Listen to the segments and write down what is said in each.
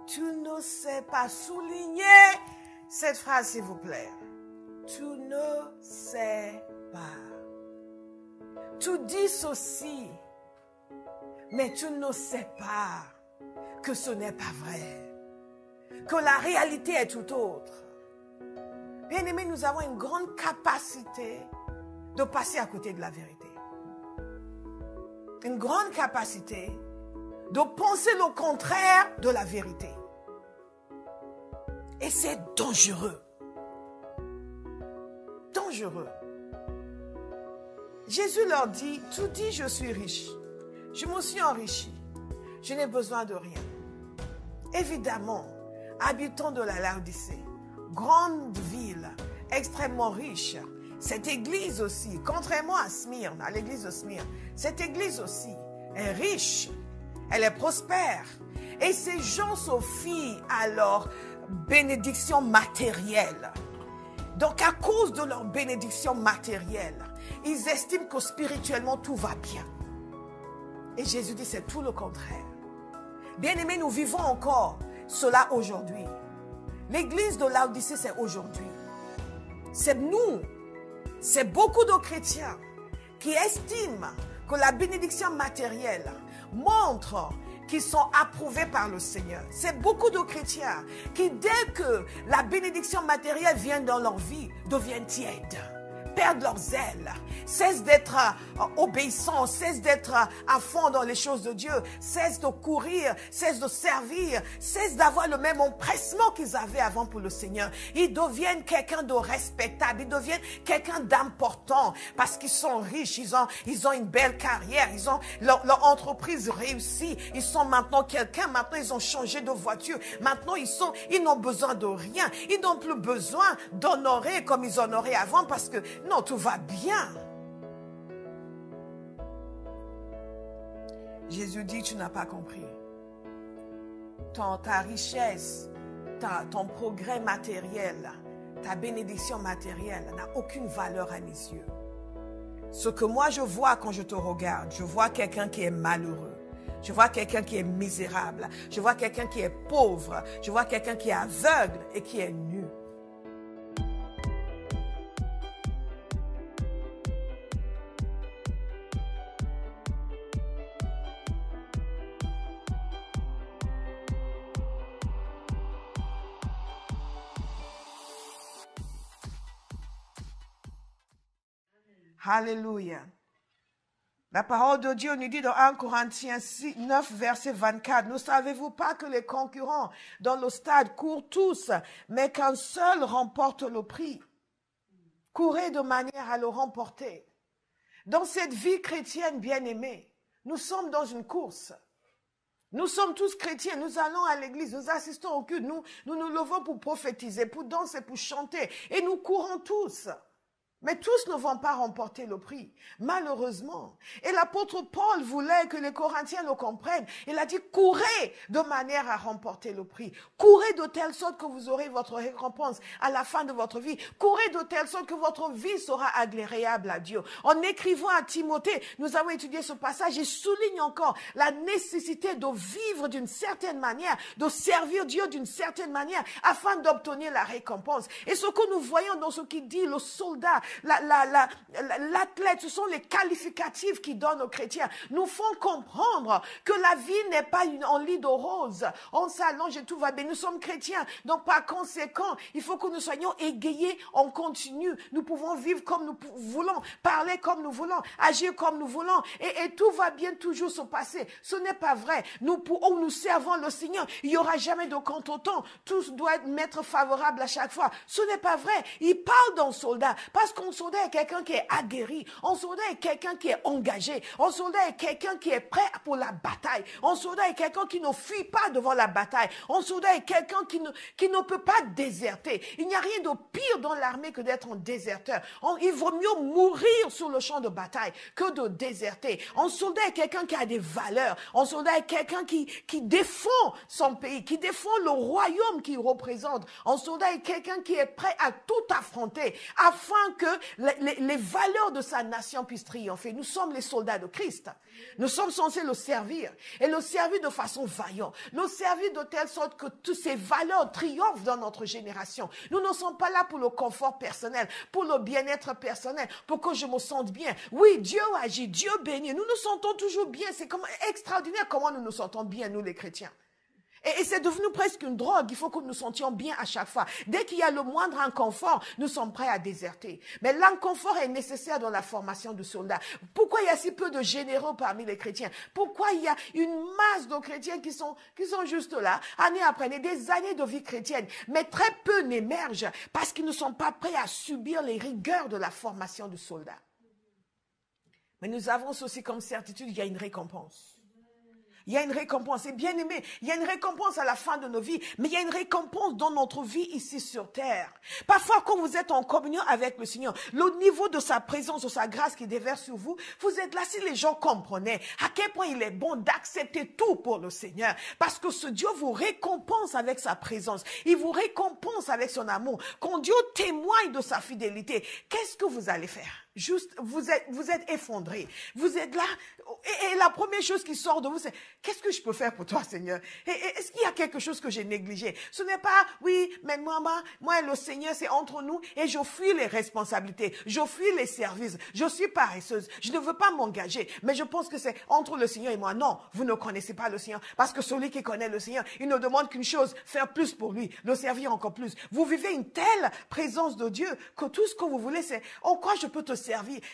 Tu ne sais pas. Souligner cette phrase, s'il vous plaît. Tu ne sais pas. Tu dissocies, mais tu ne sais pas que ce n'est pas vrai. Que la réalité est tout autre. Bien-aimés, nous avons une grande capacité de passer à côté de la vérité. Une grande capacité de penser le contraire de la vérité. Et c'est dangereux. Dangereux. Jésus leur dit, tu dis je suis riche. Je me suis enrichi. Je n'ai besoin de rien. Évidemment, habitants de la Laodicée, grande ville, extrêmement riche, cette église aussi, contrairement à Smyrne, à l'église de Smyrne, cette église aussi est riche, elle est prospère. Et ces gens se fient à leur bénédiction matérielle. Donc à cause de leur bénédiction matérielle, ils estiment que spirituellement tout va bien. Et Jésus dit c'est tout le contraire. Bien-aimés, nous vivons encore cela aujourd'hui. L'église de Laodicée, c'est aujourd'hui. C'est nous, c'est beaucoup de chrétiens qui estiment que la bénédiction matérielle montre qu'ils sont approuvés par le Seigneur. C'est beaucoup de chrétiens qui, dès que la bénédiction matérielle vient dans leur vie, deviennent tièdes, perdent leur zèle, cessent d'être obéissants, cessent d'être à fond dans les choses de Dieu, cessent de courir, cessent de servir, cessent d'avoir le même empressement qu'ils avaient avant pour le Seigneur. Ils deviennent quelqu'un de respectable, ils deviennent quelqu'un d'important parce qu'ils sont riches, ils ont une belle carrière, ils ont leur entreprise réussie, ils sont maintenant quelqu'un, maintenant ils ont changé de voiture, maintenant ils n'ont besoin de rien, ils n'ont plus besoin d'honorer comme ils honoraient avant parce que non, tout va bien. Jésus dit, tu n'as pas compris. Ta richesse, ton progrès matériel, ta bénédiction matérielle n'a aucune valeur à mes yeux. Ce que moi je vois quand je te regarde, je vois quelqu'un qui est malheureux. Je vois quelqu'un qui est misérable. Je vois quelqu'un qui est pauvre. Je vois quelqu'un qui est aveugle et qui est nu. Alléluia. La parole de Dieu nous dit dans 1 Corinthiens 9, verset 24, « Ne savez-vous pas que les concurrents dans le stade courent tous, mais qu'un seul remporte le prix? Courez de manière à le remporter. » Dans cette vie chrétienne bien-aimée, nous sommes dans une course. Nous sommes tous chrétiens, nous allons à l'église, nous assistons au culte, nous nous levons pour prophétiser, pour danser, pour chanter, et nous courons tous. Mais tous ne vont pas remporter le prix, malheureusement. Et l'apôtre Paul voulait que les Corinthiens le comprennent. Il a dit, courez de manière à remporter le prix. Courez de telle sorte que vous aurez votre récompense à la fin de votre vie. Courez de telle sorte que votre vie sera agréable à Dieu. En écrivant à Timothée, nous avons étudié ce passage, il souligne encore la nécessité de vivre d'une certaine manière, de servir Dieu d'une certaine manière, afin d'obtenir la récompense. Et ce que nous voyons dans ce qu'il dit, le soldat, l'athlète, ce sont les qualificatifs qu'il donne aux chrétiens, nous font comprendre que la vie n'est pas en lit de rose. On s'allonge et tout va bien. Nous sommes chrétiens, donc par conséquent, il faut que nous soyons égayés en continu. Nous pouvons vivre comme nous voulons, parler comme nous voulons, agir comme nous voulons, et tout va bien toujours se passer. Ce n'est pas vrai. Nous servons le Seigneur, il n'y aura jamais de contretemps. Tout doit être favorable à chaque fois. Ce n'est pas vrai. Il parle d'un soldat, parce qu'un soldat est quelqu'un qui est aguerri. Un soldat est quelqu'un qui est engagé. Un soldat est quelqu'un qui est prêt pour la bataille. Un soldat est quelqu'un qui ne fuit pas devant la bataille. Un soldat est quelqu'un qui ne peut pas déserter. Il n'y a rien de pire dans l'armée que d'être un déserteur. Il vaut mieux mourir sur le champ de bataille que de déserter. Un soldat est quelqu'un qui a des valeurs. Un soldat est quelqu'un qui défend son pays, qui défend le royaume qu'il représente. Un soldat est quelqu'un qui est prêt à tout affronter afin que les valeurs de sa nation puissent triompher. Nous sommes les soldats de Christ. Nous sommes censés le servir. Et le servir de façon vaillante. Le servir de telle sorte que toutes ces valeurs triomphent dans notre génération. Nous ne sommes pas là pour le confort personnel, pour le bien-être personnel, pour que je me sente bien. Oui, Dieu agit, Dieu bénit. Nous nous sentons toujours bien. C'est extraordinaire comment nous nous sentons bien, nous les chrétiens. Et c'est devenu presque une drogue. Il faut que nous nous sentions bien à chaque fois. Dès qu'il y a le moindre inconfort, nous sommes prêts à déserter. Mais l'inconfort est nécessaire dans la formation de soldats. Pourquoi il y a si peu de généraux parmi les chrétiens? Pourquoi il y a une masse de chrétiens qui sont juste là, année après année, des années de vie chrétienne, mais très peu n'émergent parce qu'ils ne sont pas prêts à subir les rigueurs de la formation de soldats. Mais nous avons aussi comme certitude qu'il y a une récompense. Il y a une récompense. Et bien aimé, il y a une récompense à la fin de nos vies, mais il y a une récompense dans notre vie ici sur terre. Parfois, quand vous êtes en communion avec le Seigneur, le niveau de sa présence, de sa grâce qui déverse sur vous, vous êtes là, si les gens comprenaient à quel point il est bon d'accepter tout pour le Seigneur. Parce que ce Dieu vous récompense avec sa présence. Il vous récompense avec son amour. Quand Dieu témoigne de sa fidélité, qu'est-ce que vous allez faire? Juste, vous êtes effondré. Vous êtes là, et la première chose qui sort de vous, c'est qu'est-ce que je peux faire pour toi, Seigneur? Est-ce qu'il y a quelque chose que j'ai négligé? Ce n'est pas, oui, mais moi et le Seigneur, c'est entre nous, et je fuis les responsabilités, je fuis les services, je suis paresseuse, je ne veux pas m'engager, mais je pense que c'est entre le Seigneur et moi. Non, vous ne connaissez pas le Seigneur, parce que celui qui connaît le Seigneur, il ne demande qu'une chose, faire plus pour lui, le servir encore plus. Vous vivez une telle présence de Dieu que tout ce que vous voulez, c'est en quoi je peux te servir?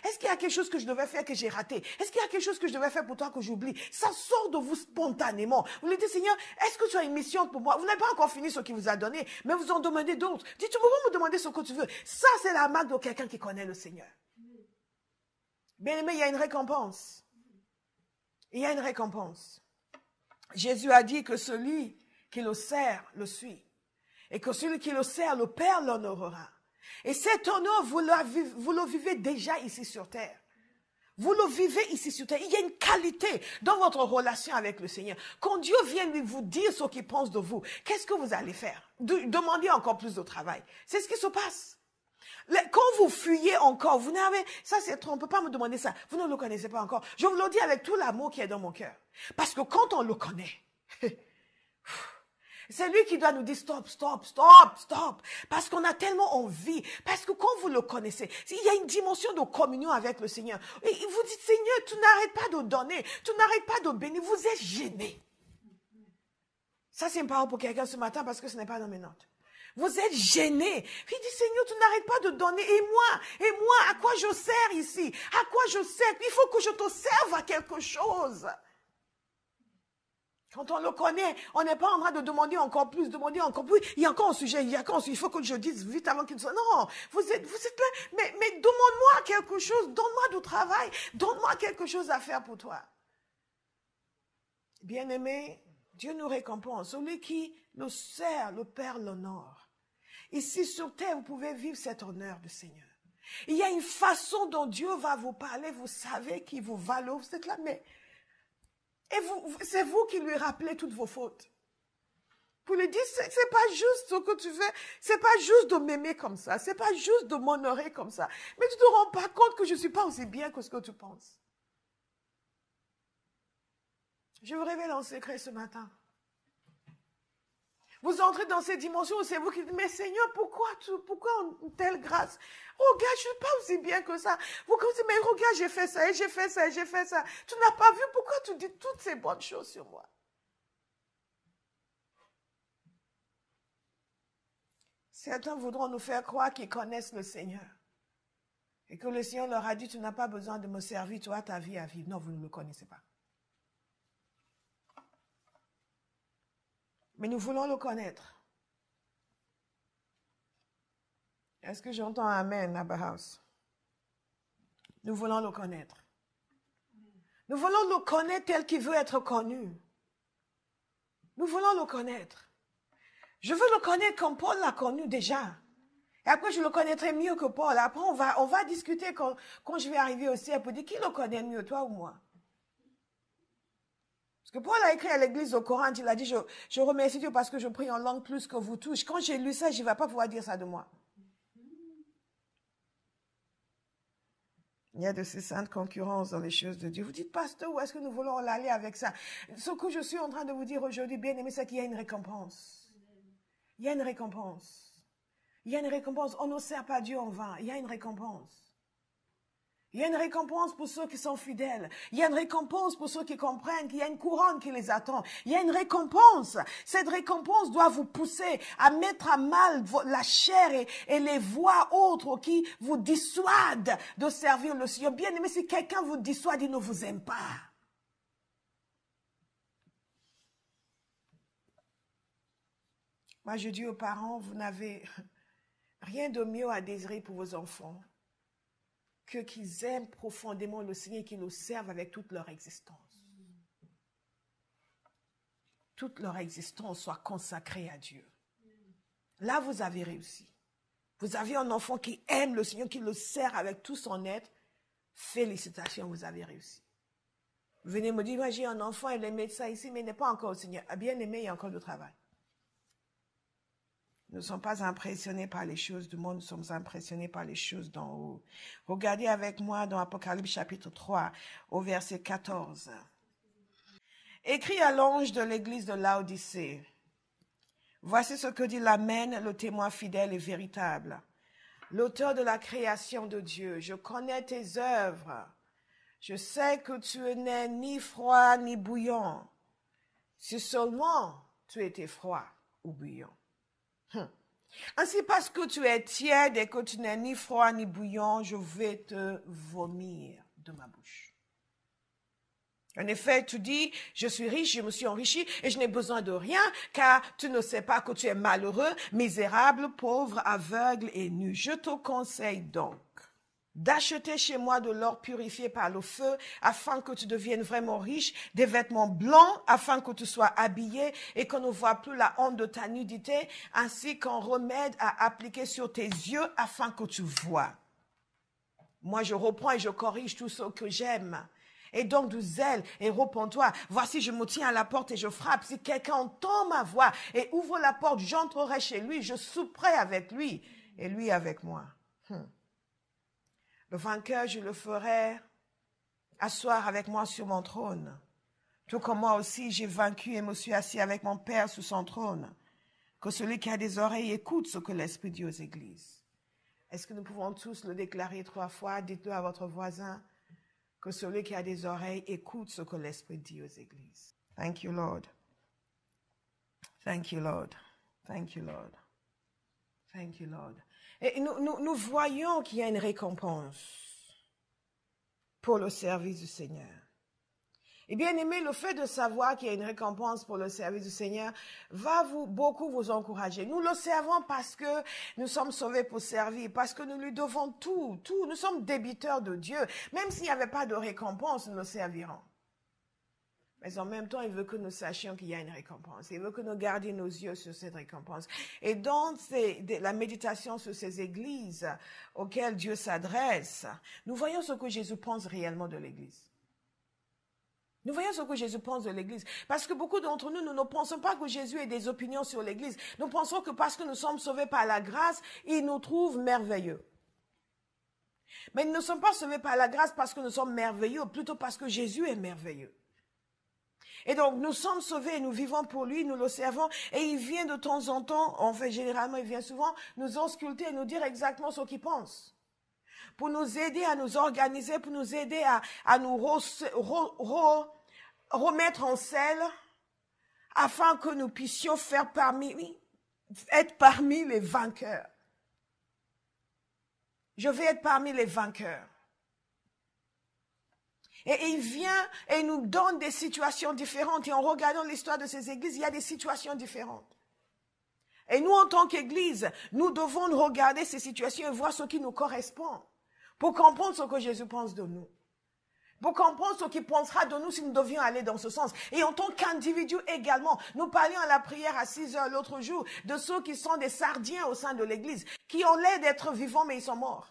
Est-ce qu'il y a quelque chose que je devais faire que j'ai raté? Est-ce qu'il y a quelque chose que je devais faire pour toi que j'oublie? Ça sort de vous spontanément. Vous lui dites, Seigneur, est-ce que tu as une mission pour moi? Vous n'avez pas encore fini ce qu'il vous a donné, mais vous en demandez d'autres. Dis, tu peux pas me demander ce que tu veux. Ça, c'est la marque de quelqu'un qui connaît le Seigneur. Bien aimé, il y a une récompense. Il y a une récompense. Jésus a dit que celui qui le sert le suit. Et que celui qui le sert, le Père l'honorera. Et cet honneur, vous le vivez déjà ici sur terre. Vous le vivez ici sur terre. Il y a une qualité dans votre relation avec le Seigneur. Quand Dieu vient vous dire ce qu'il pense de vous, qu'est-ce que vous allez faire? Demandez encore plus de travail. C'est ce qui se passe. Quand vous fuyez encore, vous n'avez, ça c'est trop, on ne peut pas me demander ça. Vous ne le connaissez pas encore. Je vous le dis avec tout l'amour qui est dans mon cœur. Parce que quand on le connaît, c'est lui qui doit nous dire stop, stop, stop, stop. Parce qu'on a tellement envie. Parce que quand vous le connaissez, il y a une dimension de communion avec le Seigneur. Et vous dites, Seigneur, tu n'arrêtes pas de donner. Tu n'arrêtes pas de bénir. Vous êtes gêné. Ça, c'est une parole pour quelqu'un ce matin parce que ce n'est pas dans mes notes. Vous êtes gêné. Puis il dit, Seigneur, tu n'arrêtes pas de donner. Et moi, à quoi je sers ici? À quoi je sers? Il faut que je te serve à quelque chose. Quand on le connaît, on n'est pas en train de demander encore plus, Il y a encore un sujet, il faut que je dise vite avant qu'il soit. Non, vous êtes là, mais demande-moi quelque chose, donne-moi du travail, donne-moi quelque chose à faire pour toi. Bien-aimé, Dieu nous récompense. Celui qui le sert, le Père l'honore. Ici sur terre, vous pouvez vivre cet honneur du Seigneur. Il y a une façon dont Dieu va vous parler, vous savez qu'il vous valorise, vous êtes là, mais... Et c'est vous qui lui rappelez toutes vos fautes. Vous lui dites, c'est pas juste ce que tu fais, c'est pas juste de m'aimer comme ça, c'est pas juste de m'honorer comme ça. Mais tu te rends pas compte que je suis pas aussi bien que ce que tu penses. Je vous révèle un secret ce matin. Vous entrez dans ces dimensions où c'est vous qui dites, mais Seigneur, pourquoi une telle grâce? Regarde, je suis pas aussi bien que ça. Vous dites, mais regarde, j'ai fait ça, et j'ai fait ça, et j'ai fait ça. Tu n'as pas vu pourquoi tu dis toutes ces bonnes choses sur moi? Certains voudront nous faire croire qu'ils connaissent le Seigneur. Et que le Seigneur leur a dit, tu n'as pas besoin de me servir, tu as ta vie à vivre. Non, vous ne le connaissez pas. Mais nous voulons le connaître. Est-ce que j'entends Amen, Abraham? Nous voulons le connaître. Nous voulons le connaître tel qu'il veut être connu. Nous voulons le connaître. Je veux le connaître comme Paul l'a connu déjà. Et après, je le connaîtrai mieux que Paul. Après, on va discuter quand je vais arriver au ciel pour dire qui le connaît mieux, toi ou moi? Parce que Paul a écrit à l'église au Corinth, il a dit, je remercie Dieu parce que je prie en langue plus que vous tous. Quand j'ai lu ça, je ne vais pas pouvoir dire ça de moi. Il y a de ces saintes concurrences dans les choses de Dieu. Vous dites, pasteur, où est-ce que nous voulons aller avec ça? Ce que je suis en train de vous dire aujourd'hui, bien aimé, c'est qu'il y a une récompense. Il y a une récompense. Il y a une récompense. On ne sert pas Dieu en vain. Il y a une récompense. Il y a une récompense pour ceux qui sont fidèles. Il y a une récompense pour ceux qui comprennent qu'il y a une couronne qui les attend. Il y a une récompense. Cette récompense doit vous pousser à mettre à mal la chair et les voies autres qui vous dissuadent de servir le Seigneur. Bien aimé, si quelqu'un vous dissuade, il ne vous aime pas. Moi, je dis aux parents, vous n'avez rien de mieux à désirer pour vos enfants que qu'ils aiment profondément le Seigneur et qu'ils le servent avec toute leur existence. Toute leur existence soit consacrée à Dieu. Là, vous avez réussi. Vous avez un enfant qui aime le Seigneur, qui le sert avec tout son être. Félicitations, vous avez réussi. Vous venez me dire, moi j'ai un enfant, il est médecin ici, mais il n'est pas encore au Seigneur. Bien aimé, il y a encore du travail. Nous ne sommes pas impressionnés par les choses du monde, nous sommes impressionnés par les choses d'en haut. Regardez avec moi dans Apocalypse chapitre 3, au verset 14. Écrit à l'ange de l'église de Laodicée. Voici ce que dit l'Amen, le témoin fidèle et véritable. L'auteur de la création de Dieu. Je connais tes œuvres. Je sais que tu n'es ni froid ni bouillant. Si seulement tu étais froid ou bouillant. Ainsi, parce que tu es tiède et que tu n'es ni froid ni bouillant, je vais te vomir de ma bouche. En effet, tu dis, je suis riche, je me suis enrichi et je n'ai besoin de rien, car tu ne sais pas que tu es malheureux, misérable, pauvre, aveugle et nu. Je te conseille donc d'acheter chez moi de l'or purifié par le feu, afin que tu deviennes vraiment riche, des vêtements blancs, afin que tu sois habillé et qu'on ne voit plus la honte de ta nudité, ainsi qu'un remède à appliquer sur tes yeux, afin que tu vois. Moi, je reprends et je corrige tout ce que j'aime. Et donc du zèle et repens-toi. Voici, je me tiens à la porte et je frappe. Si quelqu'un entend ma voix et ouvre la porte, j'entrerai chez lui, je souperai avec lui et lui avec moi. Le vainqueur, je le ferai asseoir avec moi sur mon trône. Tout comme moi aussi, j'ai vaincu et me suis assis avec mon Père sur son trône. Que celui qui a des oreilles écoute ce que l'Esprit dit aux églises. Est-ce que nous pouvons tous le déclarer 3 fois? Dites-le à votre voisin. Que celui qui a des oreilles écoute ce que l'Esprit dit aux églises. Thank you, Lord. Thank you, Lord. Thank you, Lord. Thank you, Lord. Et nous voyons qu'il y a une récompense pour le service du Seigneur. Et bien aimé, le fait de savoir qu'il y a une récompense pour le service du Seigneur va beaucoup vous encourager. Nous le servons parce que nous sommes sauvés pour servir, parce que nous lui devons tout. Nous sommes débiteurs de Dieu. Même s'il n'y avait pas de récompense, nous le servirons. Mais en même temps, il veut que nous sachions qu'il y a une récompense. Il veut que nous gardions nos yeux sur cette récompense. Et dans la méditation sur ces églises auxquelles Dieu s'adresse, nous voyons ce que Jésus pense réellement de l'église. Nous voyons ce que Jésus pense de l'église. Parce que beaucoup d'entre nous, nous ne pensons pas que Jésus ait des opinions sur l'église. Nous pensons que parce que nous sommes sauvés par la grâce, il nous trouve merveilleux. Mais nous ne sommes pas sauvés par la grâce parce que nous sommes merveilleux, plutôt parce que Jésus est merveilleux. Et donc, nous sommes sauvés et nous vivons pour lui, nous le servons. Et il vient de temps en temps, en fait, généralement, il vient souvent nous ausculter et nous dire exactement ce qu'il pense. Pour nous aider à nous organiser, pour nous aider à nous remettre en selle, afin que nous puissions être parmi les vainqueurs. Je vais être parmi les vainqueurs. Et il vient et il nous donne des situations différentes. Et en regardant l'histoire de ces églises, il y a des situations différentes. Et nous, en tant qu'église, nous devons regarder ces situations et voir ce qui nous correspond. Pour comprendre ce que Jésus pense de nous. Pour comprendre ce qu'il pensera de nous si nous devions aller dans ce sens. Et en tant qu'individu également, nous parlions à la prière à 6 heures l'autre jour de ceux qui sont des sardiens au sein de l'église, qui ont l'air d'être vivants mais ils sont morts.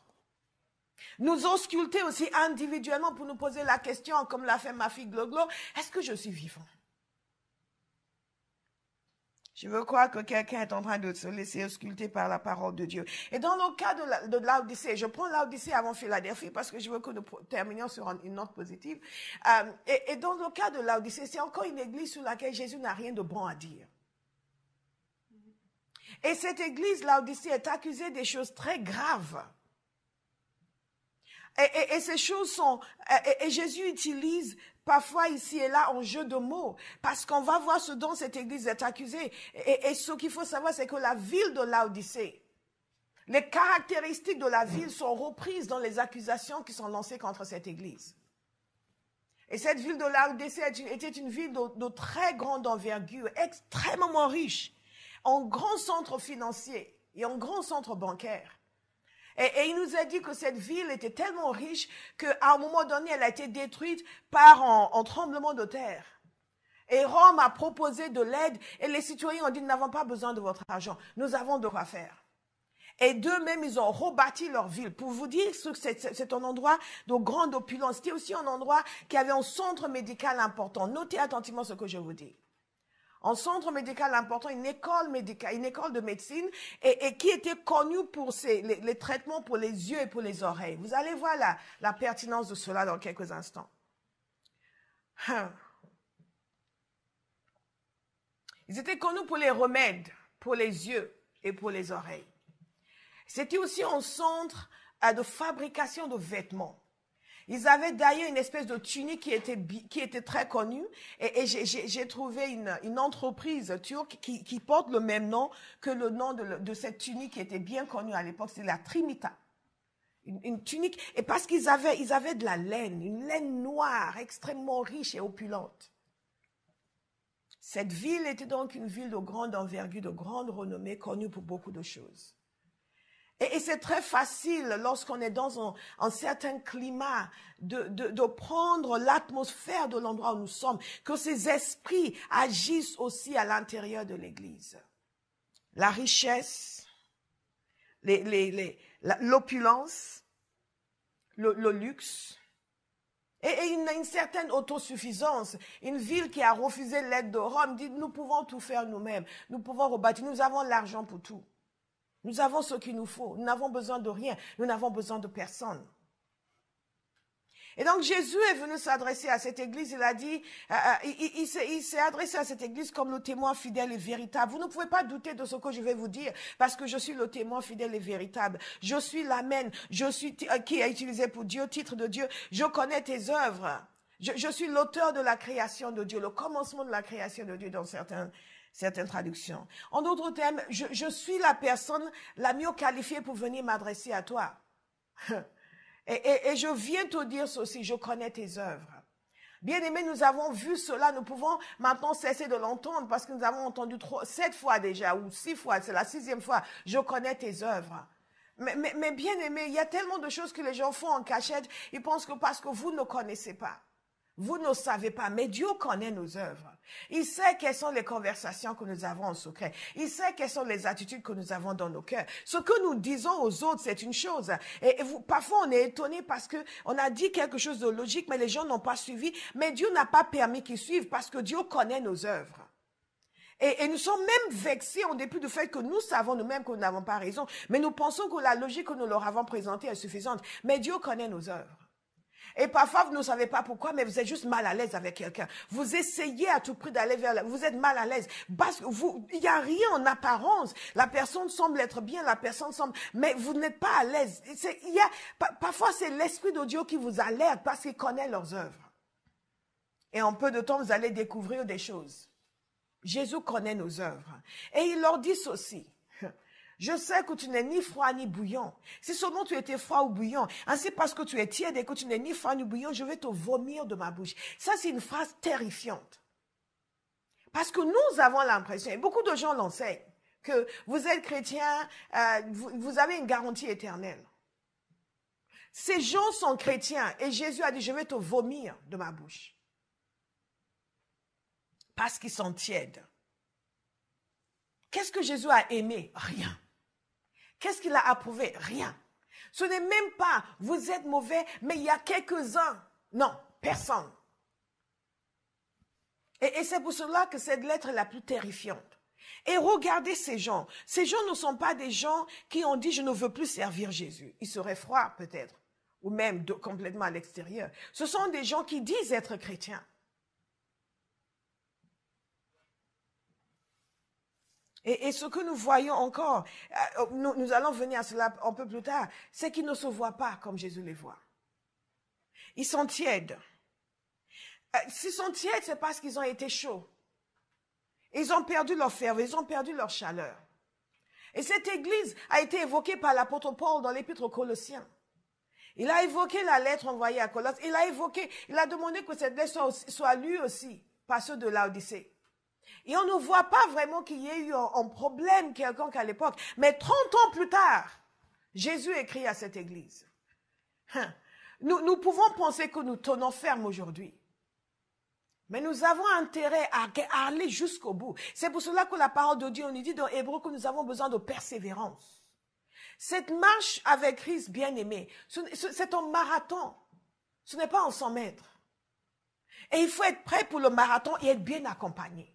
Nous ausculter aussi individuellement pour nous poser la question, comme l'a fait ma fille Gloglo, est-ce que je suis vivant? Je veux croire que quelqu'un est en train de se laisser ausculter par la parole de Dieu. Et dans le cas de Laodicée, je prends Laodicée avant Philadelphie parce que je veux que nous terminions sur une note positive. Et dans le cas de Laodicée, c'est encore une église sur laquelle Jésus n'a rien de bon à dire. Et cette église, Laodicée, est accusée des choses très graves. Et ces choses sont... Et Jésus utilise parfois ici et là en jeu de mots, parce qu'on va voir ce dont cette église est accusée. Et ce qu'il faut savoir, c'est que la ville de Laodicée, les caractéristiques de la ville sont reprises dans les accusations qui sont lancées contre cette église. Et cette ville de Laodicée était une ville de très grande envergure, extrêmement riche, en grand centre financier et en grand centre bancaire. Et il nous a dit que cette ville était tellement riche qu'à un moment donné, elle a été détruite par un tremblement de terre. Et Rome a proposé de l'aide et les citoyens ont dit, nous n'avons pas besoin de votre argent, nous avons de quoi faire. Et d'eux-mêmes, ils ont rebâti leur ville. Pour vous dire que c'est un endroit de grande opulence. C'était aussi un endroit qui avait un centre médical important. Notez attentivement ce que je vous dis. Un centre médical important, une école médicale, une école de médecine, et qui était connue pour les traitements pour les yeux et pour les oreilles. Vous allez voir la pertinence de cela dans quelques instants. Ils étaient connus pour les remèdes, pour les yeux et pour les oreilles. C'était aussi un centre de fabrication de vêtements. Ils avaient d'ailleurs une espèce de tunique qui était très connue. Et j'ai trouvé une entreprise turque qui porte le même nom que le nom de cette tunique qui était bien connue à l'époque. C'est la Trimita. Une tunique. Et parce qu'ils avaient de la laine, une laine noire extrêmement riche et opulente. Cette ville était donc une ville de grande envergure, de grande renommée, connue pour beaucoup de choses. Et c'est très facile, lorsqu'on est dans un certain climat, de prendre l'atmosphère de l'endroit où nous sommes, que ces esprits agissent aussi à l'intérieur de l'Église. La richesse, l'opulence, le luxe, et une certaine autosuffisance. Une ville qui a refusé l'aide de Rome dit, nous pouvons tout faire nous-mêmes, nous pouvons rebâtir, nous avons l'argent pour tout. Nous avons ce qu'il nous faut. Nous n'avons besoin de rien. Nous n'avons besoin de personne. Et donc Jésus est venu s'adresser à cette église. Il a dit, il s'est adressé à cette église comme le témoin fidèle et véritable. Vous ne pouvez pas douter de ce que je vais vous dire parce que je suis le témoin fidèle et véritable. Je suis l'Amen. Je suis qui a utilisé pour Dieu, titre de Dieu. Je connais tes œuvres. Je suis l'auteur de la création de Dieu, le commencement de la création de Dieu dans certaines traductions. En d'autres termes, je suis la personne la mieux qualifiée pour venir m'adresser à toi. Et je viens te dire ceci, je connais tes œuvres. Bien-aimés, nous avons vu cela, nous pouvons maintenant cesser de l'entendre parce que nous avons entendu 7 fois déjà ou 6 fois, c'est la 6e fois, je connais tes œuvres. Mais bien-aimés, il y a tellement de choses que les gens font en cachette, ils pensent que parce que vous ne connaissez pas. Vous ne savez pas, mais Dieu connaît nos œuvres. Il sait quelles sont les conversations que nous avons en secret. Il sait quelles sont les attitudes que nous avons dans nos cœurs. Ce que nous disons aux autres, c'est une chose. Parfois, on est étonné parce que on a dit quelque chose de logique, mais les gens n'ont pas suivi. Mais Dieu n'a pas permis qu'ils suivent parce que Dieu connaît nos œuvres. Et nous sommes même vexés en dépit du fait que nous savons nous-mêmes que nous n'avons pas raison. Mais nous pensons que la logique que nous leur avons présentée est suffisante. Mais Dieu connaît nos œuvres. Et parfois, vous ne savez pas pourquoi, mais vous êtes juste mal à l'aise avec quelqu'un. Vous essayez à tout prix d'aller vers vous êtes mal à l'aise. Parce que il n'y a rien en apparence. La personne semble être bien, la personne semble, mais vous n'êtes pas à l'aise. Parfois, c'est l'Esprit de Dieu qui vous alerte parce qu'il connaît leurs œuvres. Et en peu de temps, vous allez découvrir des choses. Jésus connaît nos œuvres. Et il leur dit ceci. Je sais que tu n'es ni froid ni bouillant. Si seulement tu étais froid ou bouillant, ainsi parce que tu es tiède et que tu n'es ni froid ni bouillant, je vais te vomir de ma bouche. Ça, c'est une phrase terrifiante. Parce que nous avons l'impression, et beaucoup de gens l'enseignent, que vous êtes chrétien, vous avez une garantie éternelle. Ces gens sont chrétiens et Jésus a dit, je vais te vomir de ma bouche. Parce qu'ils sont tièdes. Qu'est-ce que Jésus a aimé? Rien. Qu'est-ce qu'il a approuvé? Rien. Ce n'est même pas, vous êtes mauvais, mais il y a quelques-uns. Non, personne. Et c'est pour cela que cette lettre est la plus terrifiante. Et regardez ces gens. Ces gens ne sont pas des gens qui ont dit « je ne veux plus servir Jésus ». Ils seraient froids peut-être, ou même complètement à l'extérieur. Ce sont des gens qui disent être chrétiens. Et ce que nous voyons encore, nous allons venir à cela un peu plus tard, c'est qu'ils ne se voient pas comme Jésus les voit. Ils sont tièdes. S'ils sont tièdes, c'est parce qu'ils ont été chauds. Ils ont perdu leur ferveur, ils ont perdu leur chaleur. Et cette église a été évoquée par l'apôtre Paul dans l'épître aux Colossiens. Il a évoqué la lettre envoyée à Colosse. Il a demandé que cette lettre soit lue aussi par ceux de Laodicée. Et on ne voit pas vraiment qu'il y ait eu un problème quelconque à l'époque. Mais 30 ans plus tard, Jésus écrit à cette église. Nous pouvons penser que nous tenons ferme aujourd'hui. Mais nous avons intérêt à aller jusqu'au bout. C'est pour cela que la parole de Dieu, on nous dit dans Hébreu que nous avons besoin de persévérance. Cette marche avec Christ bien-aimé, c'est un marathon. Ce n'est pas en 100 mètres. Et il faut être prêt pour le marathon et être bien accompagné.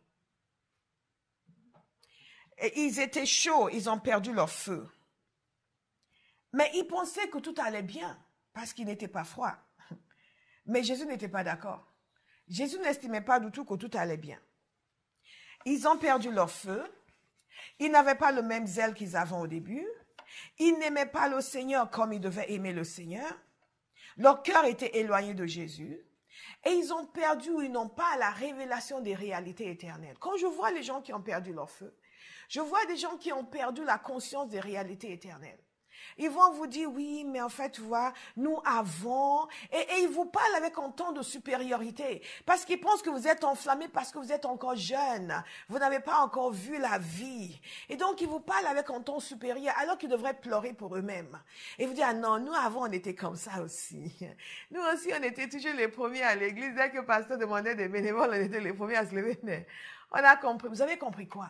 Et ils étaient chauds, ils ont perdu leur feu. Mais ils pensaient que tout allait bien, parce qu'ils n'étaient pas froids. Mais Jésus n'était pas d'accord. Jésus n'estimait pas du tout que tout allait bien. Ils ont perdu leur feu. Ils n'avaient pas le même zèle qu'ils avaient au début. Ils n'aimaient pas le Seigneur comme ils devaient aimer le Seigneur. Leur cœur était éloigné de Jésus. Et ils ont perdu ou ils n'ont pas la révélation des réalités éternelles. Quand je vois les gens qui ont perdu leur feu, je vois des gens qui ont perdu la conscience des réalités éternelles. Ils vont vous dire, oui, mais en fait, tu vois, nous avons... Et ils vous parlent avec un ton de supériorité. Parce qu'ils pensent que vous êtes enflammé parce que vous êtes encore jeune. Vous n'avez pas encore vu la vie. Et donc, ils vous parlent avec un ton supérieur alors qu'ils devraient pleurer pour eux-mêmes. Et vous dire, ah non, nous avant, on était comme ça aussi. Nous aussi, on était toujours les premiers à l'église. Dès que le pasteur demandait des bénévoles, on était les premiers à se lever. Mais on a compris. Vous avez compris quoi?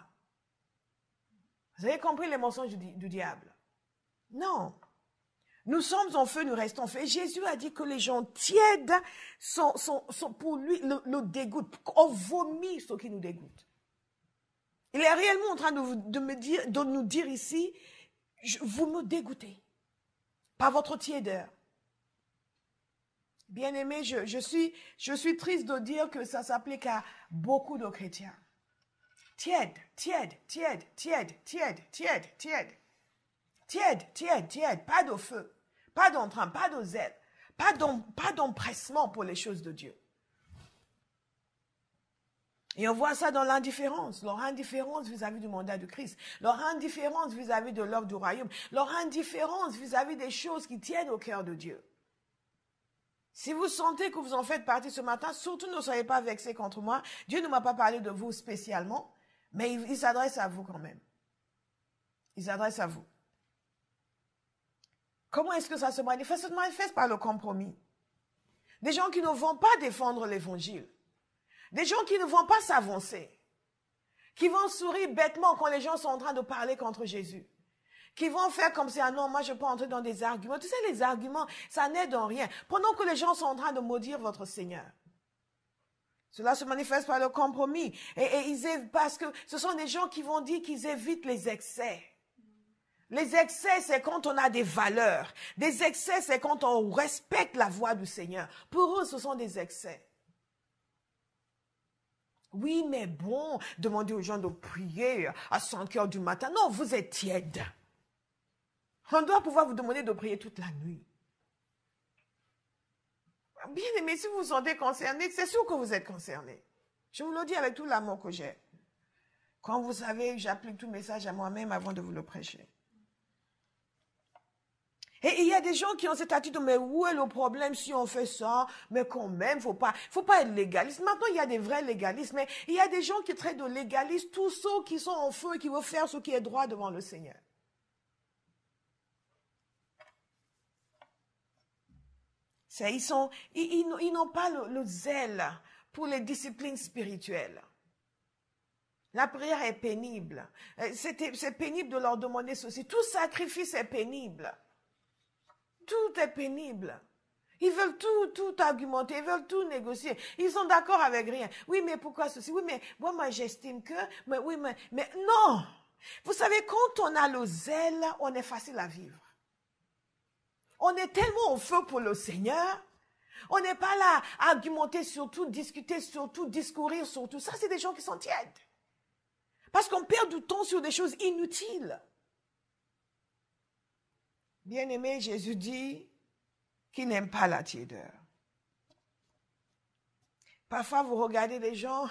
Vous avez compris les mensonges du diable? Non. Nous sommes en feu, nous restons en feu. Et Jésus a dit que les gens tièdes sont pour lui le dégoûtent. On vomit ce qui nous dégoûte. Il est réellement en train de nous dire ici, vous me dégoûtez par votre tiédeur. Bien-aimé, je suis triste de dire que ça s'applique à beaucoup de chrétiens. Tiède, tiède, tiède, tiède, tiède, tiède, tiède. Tiède, tiède, tiède, pas de feu, pas d'entrain, pas de zèle, pas d'empressement pour les choses de Dieu. Et on voit ça dans l'indifférence, leur indifférence vis-à-vis du mandat de Christ, leur indifférence vis-à-vis de l'œuvre du royaume, leur indifférence vis-à-vis des choses qui tiennent au cœur de Dieu. Si vous sentez que vous en faites partie ce matin, surtout ne soyez pas vexés contre moi. Dieu ne m'a pas parlé de vous spécialement, mais il s'adresse à vous quand même. Il s'adresse à vous. Comment est-ce que ça se manifeste? Ça se manifeste par le compromis. Des gens qui ne vont pas défendre l'évangile. Des gens qui ne vont pas s'avancer. Qui vont sourire bêtement quand les gens sont en train de parler contre Jésus. Qui vont faire comme si, ah non, moi je peux entrer dans des arguments. Tu sais, les arguments, ça n'aide en rien. Pendant que les gens sont en train de maudire votre Seigneur. Cela se manifeste par le compromis. Parce que ce sont des gens qui vont dire qu'ils évitent les excès. Les excès, c'est quand on a des valeurs. Des excès, c'est quand on respecte la voix du Seigneur. Pour eux, ce sont des excès. Oui, mais bon, demandez aux gens de prier à 5 heures du matin. Non, vous êtes tiède. On doit pouvoir vous demander de prier toute la nuit. Bien aimé, si vous vous sentez concerné, c'est sûr que vous êtes concerné. Je vous le dis avec tout l'amour que j'ai. Quand vous savez, j'applique tout message à moi-même avant de vous le prêcher. Et il y a des gens qui ont cette attitude, mais où est le problème si on fait ça? Mais quand même, faut pas être légaliste. Maintenant, il y a des vrais légalistes, mais il y a des gens qui traitent de légalistes tous ceux qui sont en feu et qui veulent faire ce qui est droit devant le Seigneur. Ils n'ont pas le zèle pour les disciplines spirituelles. La prière est pénible. C'est pénible de leur demander ceci. Tout sacrifice est pénible. Tout est pénible. Ils veulent tout argumenter, ils veulent tout négocier. Ils sont d'accord avec rien. Oui, mais pourquoi ceci? Oui, mais moi j'estime que... Mais oui, mais non! Vous savez, quand on a le zèle, on est facile à vivre. On est tellement au feu pour le Seigneur. On n'est pas là à argumenter sur tout, discuter sur tout, discourir sur tout. Ça, c'est des gens qui sont tièdes. Parce qu'on perd du temps sur des choses inutiles. Bien-aimé, Jésus dit qu'il n'aime pas la tiédeur. Parfois, vous regardez les gens,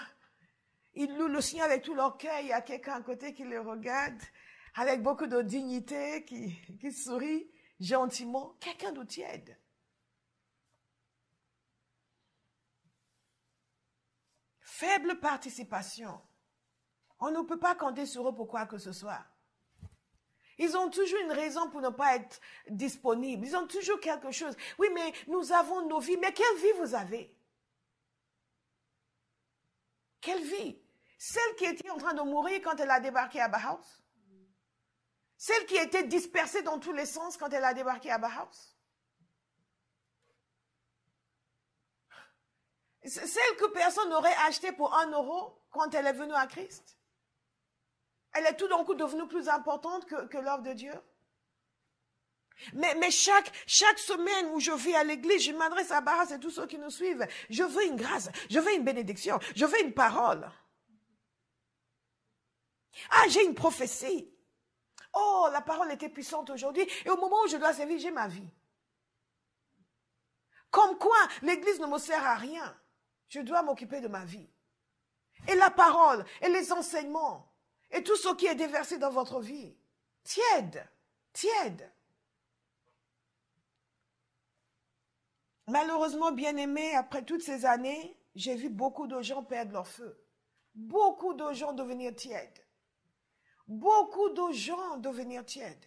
ils louent le Seigneur avec tout leur cœur. Il y a quelqu'un à côté qui les regarde avec beaucoup de dignité, qui sourit gentiment. Quelqu'un de tiède. Faible participation. On ne peut pas compter sur eux pour quoi que ce soit. Ils ont toujours une raison pour ne pas être disponibles. Ils ont toujours quelque chose. Oui, mais nous avons nos vies. Mais quelle vie vous avez? Quelle vie? Celle qui était en train de mourir quand elle a débarqué à Bauhaus? Celle qui était dispersée dans tous les sens quand elle a débarqué à Bauhaus? Celle que personne n'aurait achetée pour 1 euro quand elle est venue à Christ? Elle est tout d'un coup devenue plus importante que l'œuvre de Dieu? Mais chaque semaine où je vais à l'église, je m'adresse à Barras et tous ceux qui nous suivent. Je veux une grâce, je veux une bénédiction, je veux une parole. Ah, j'ai une prophétie. Oh, la parole était puissante aujourd'hui. Et au moment où je dois servir, j'ai ma vie. Comme quoi, l'église ne me sert à rien. Je dois m'occuper de ma vie. Et la parole, et les enseignements, et tout ce qui est déversé dans votre vie. Tiède, tiède. Malheureusement, bien-aimé, après toutes ces années, j'ai vu beaucoup de gens perdre leur feu. Beaucoup de gens devenir tièdes. Beaucoup de gens devenir tièdes.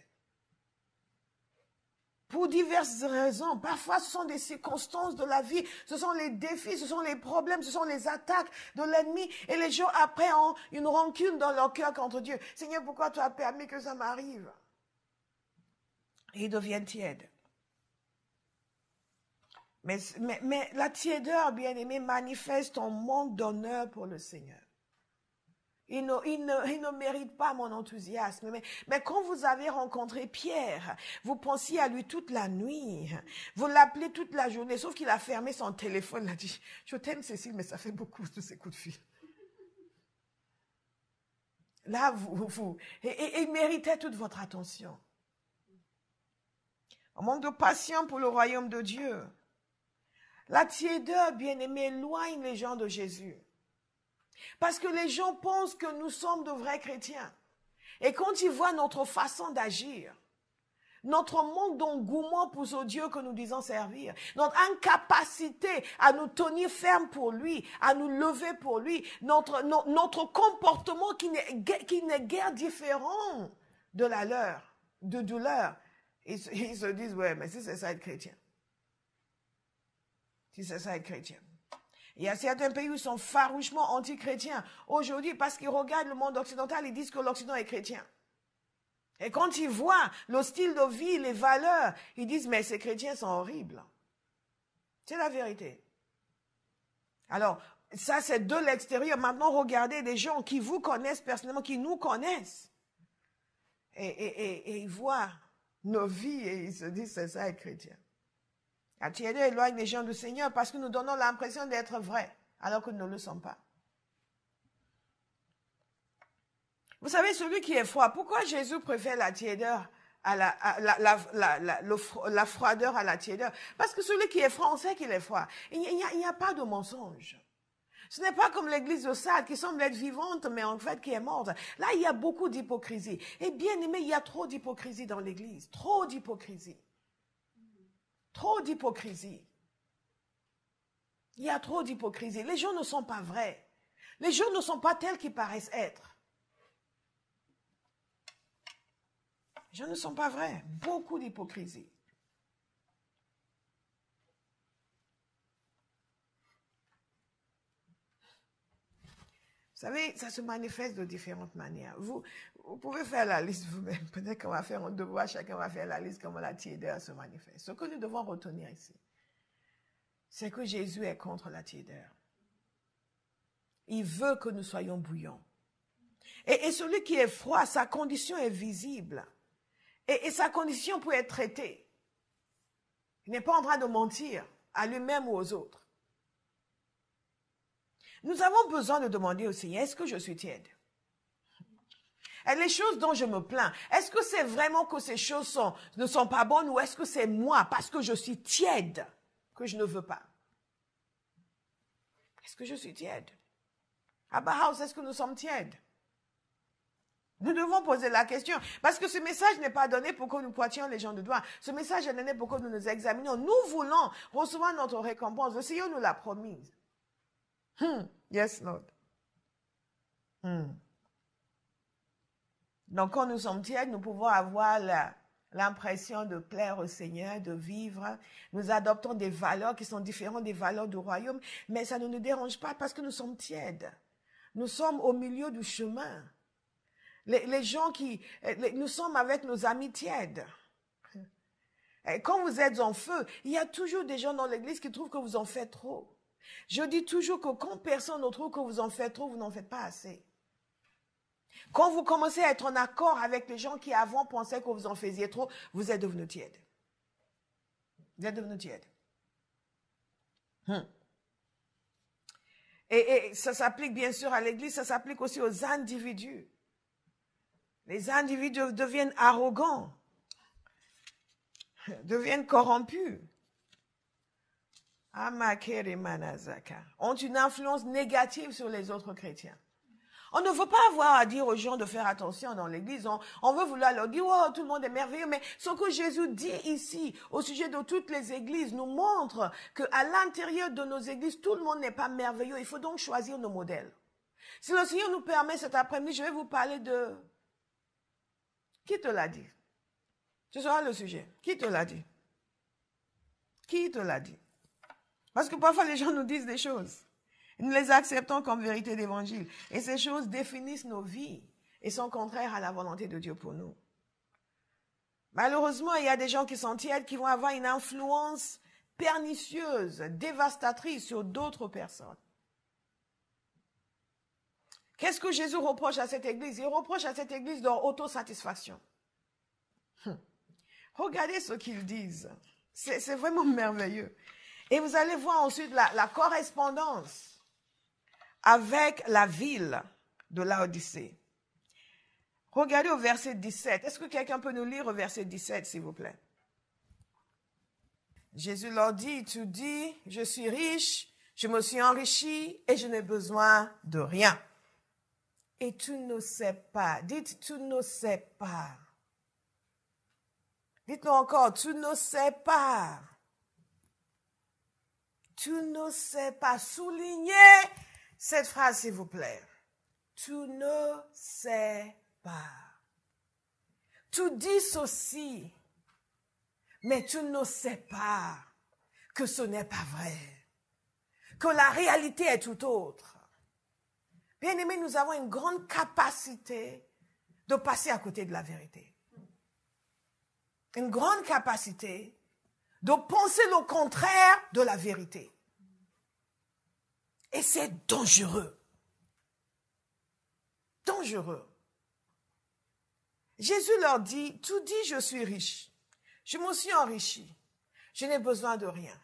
Pour diverses raisons. Parfois, ce sont des circonstances de la vie. Ce sont les défis, ce sont les problèmes, ce sont les attaques de l'ennemi. Et les gens, après, ont une rancune dans leur cœur contre Dieu. Seigneur, pourquoi tu as permis que ça m'arrive? Et ils deviennent tièdes. Mais la tiédeur, bien-aimé, manifeste un manque d'honneur pour le Seigneur. Il ne mérite pas mon enthousiasme. Mais quand vous avez rencontré Pierre, vous pensiez à lui toute la nuit. Vous l'appelez toute la journée, sauf qu'il a fermé son téléphone. Il a dit, je t'aime Cécile, mais ça fait beaucoup de ces coups de fil. Là, et il méritait toute votre attention. Un manque de patience pour le royaume de Dieu. La tiédeur, bien-aimé, éloigne les gens de Jésus. Parce que les gens pensent que nous sommes de vrais chrétiens. Et quand ils voient notre façon d'agir, notre manque d'engouement pour ce Dieu que nous disons servir, notre incapacité à nous tenir fermes pour lui, à nous lever pour lui, notre comportement qui n'est guère différent de la leur, de leur, ils se disent, ouais, mais si c'est ça être chrétien. Si c'est ça être chrétien. Il y a certains pays où ils sont farouchement anti-chrétiens aujourd'hui parce qu'ils regardent le monde occidental, ils disent que l'Occident est chrétien. Et quand ils voient le style de vie, les valeurs, ils disent, mais ces chrétiens sont horribles. C'est la vérité. Alors, ça c'est de l'extérieur. Maintenant, regardez des gens qui vous connaissent personnellement, qui nous connaissent. Et ils voient nos vies et ils se disent, c'est ça être chrétien. La tiédeur éloigne les gens du Seigneur parce que nous donnons l'impression d'être vrais, alors que nous ne le sommes pas. Vous savez, celui qui est froid, pourquoi Jésus préfère la tiédeur à la froideur à la tiédeur? Parce que celui qui est froid, on sait qu'il est froid. Il n'y a pas de mensonge. Ce n'est pas comme l'église de Sardes qui semble être vivante, mais en fait qui est morte. Là, il y a beaucoup d'hypocrisie. Et bien aimé, il y a trop d'hypocrisie dans l'église. Trop d'hypocrisie. Trop d'hypocrisie. Il y a trop d'hypocrisie. Les gens ne sont pas vrais. Les gens ne sont pas tels qu'ils paraissent être. Les gens ne sont pas vrais. Beaucoup d'hypocrisie. Vous savez, ça se manifeste de différentes manières. Vous pouvez faire la liste vous-même. Peut-être qu'on va faire un devoir, chacun va faire la liste comment la tiédeur se manifeste. Ce que nous devons retenir ici, c'est que Jésus est contre la tiédeur. Il veut que nous soyons bouillants. Et celui qui est froid, sa condition est visible. Et sa condition peut être traitée. Il n'est pas en train de mentir à lui-même ou aux autres. Nous avons besoin de demander au Seigneur, est-ce que je suis tiède? Et les choses dont je me plains, est-ce que c'est vraiment que ces choses ne sont pas bonnes ou est-ce que c'est moi, parce que je suis tiède, que je ne veux pas? Est-ce que je suis tiède? À Bauhaus, est-ce que nous sommes tièdes? Nous devons poser la question, parce que ce message n'est pas donné pour que nous pointions les gens du doigt. Ce message est donné pour que nous nous examinions. Nous voulons recevoir notre récompense. Le Seigneur nous l'a promise. Yes, Lord. Donc, quand nous sommes tièdes, nous pouvons avoir l'impression de plaire au Seigneur, de vivre. Nous adoptons des valeurs qui sont différentes des valeurs du royaume, mais ça ne nous dérange pas parce que nous sommes tièdes. Nous sommes au milieu du chemin. Les gens nous sommes avec nos amis tièdes. Et quand vous êtes en feu, il y a toujours des gens dans l'église qui trouvent que vous en faites trop. Je dis toujours que quand personne ne trouve que vous en faites trop, vous n'en faites pas assez. Quand vous commencez à être en accord avec les gens qui avant pensaient que vous en faisiez trop, vous êtes devenu tiède. Vous êtes devenu tiède. Et ça s'applique bien sûr à l'église, ça s'applique aussi aux individus. Les individus deviennent arrogants, deviennent corrompus. Ont une influence négative sur les autres chrétiens. On ne veut pas avoir à dire aux gens de faire attention dans l'église. On veut vouloir leur dire, oh, tout le monde est merveilleux. Mais ce que Jésus dit ici, au sujet de toutes les églises, nous montre qu'à l'intérieur de nos églises, tout le monde n'est pas merveilleux. Il faut donc choisir nos modèles. Si le Seigneur nous permet cet après-midi, je vais vous parler de... Qui te l'a dit? Ce sera le sujet. Qui te l'a dit? Qui te l'a dit? Parce que parfois les gens nous disent des choses. Nous les acceptons comme vérité d'évangile. Et ces choses définissent nos vies et sont contraires à la volonté de Dieu pour nous. Malheureusement, il y a des gens qui sont tièdes qui vont avoir une influence pernicieuse, dévastatrice sur d'autres personnes. Qu'est-ce que Jésus reproche à cette église? Il reproche à cette église leur autosatisfaction. Regardez ce qu'ils disent. C'est vraiment merveilleux. Et vous allez voir ensuite la correspondance avec la ville de Laodicée. Regardez au verset 17. Est-ce que quelqu'un peut nous lire au verset 17, s'il vous plaît? Jésus leur dit, tu dis, je suis riche, je me suis enrichi et je n'ai besoin de rien. Et tu ne sais pas. Dites, tu ne sais pas. Dites-nous encore, tu ne sais pas. Tu ne sais pas. Soulignez cette phrase, s'il vous plaît. Tu ne sais pas. Tu dis ceci, mais tu ne sais pas que ce n'est pas vrai. Que la réalité est tout autre. Bien-aimés, nous avons une grande capacité de passer à côté de la vérité. Une grande capacité de penser le contraire de la vérité. Et c'est dangereux. Dangereux. Jésus leur dit, tu dis je suis riche, je me suis enrichi, je n'ai besoin de rien.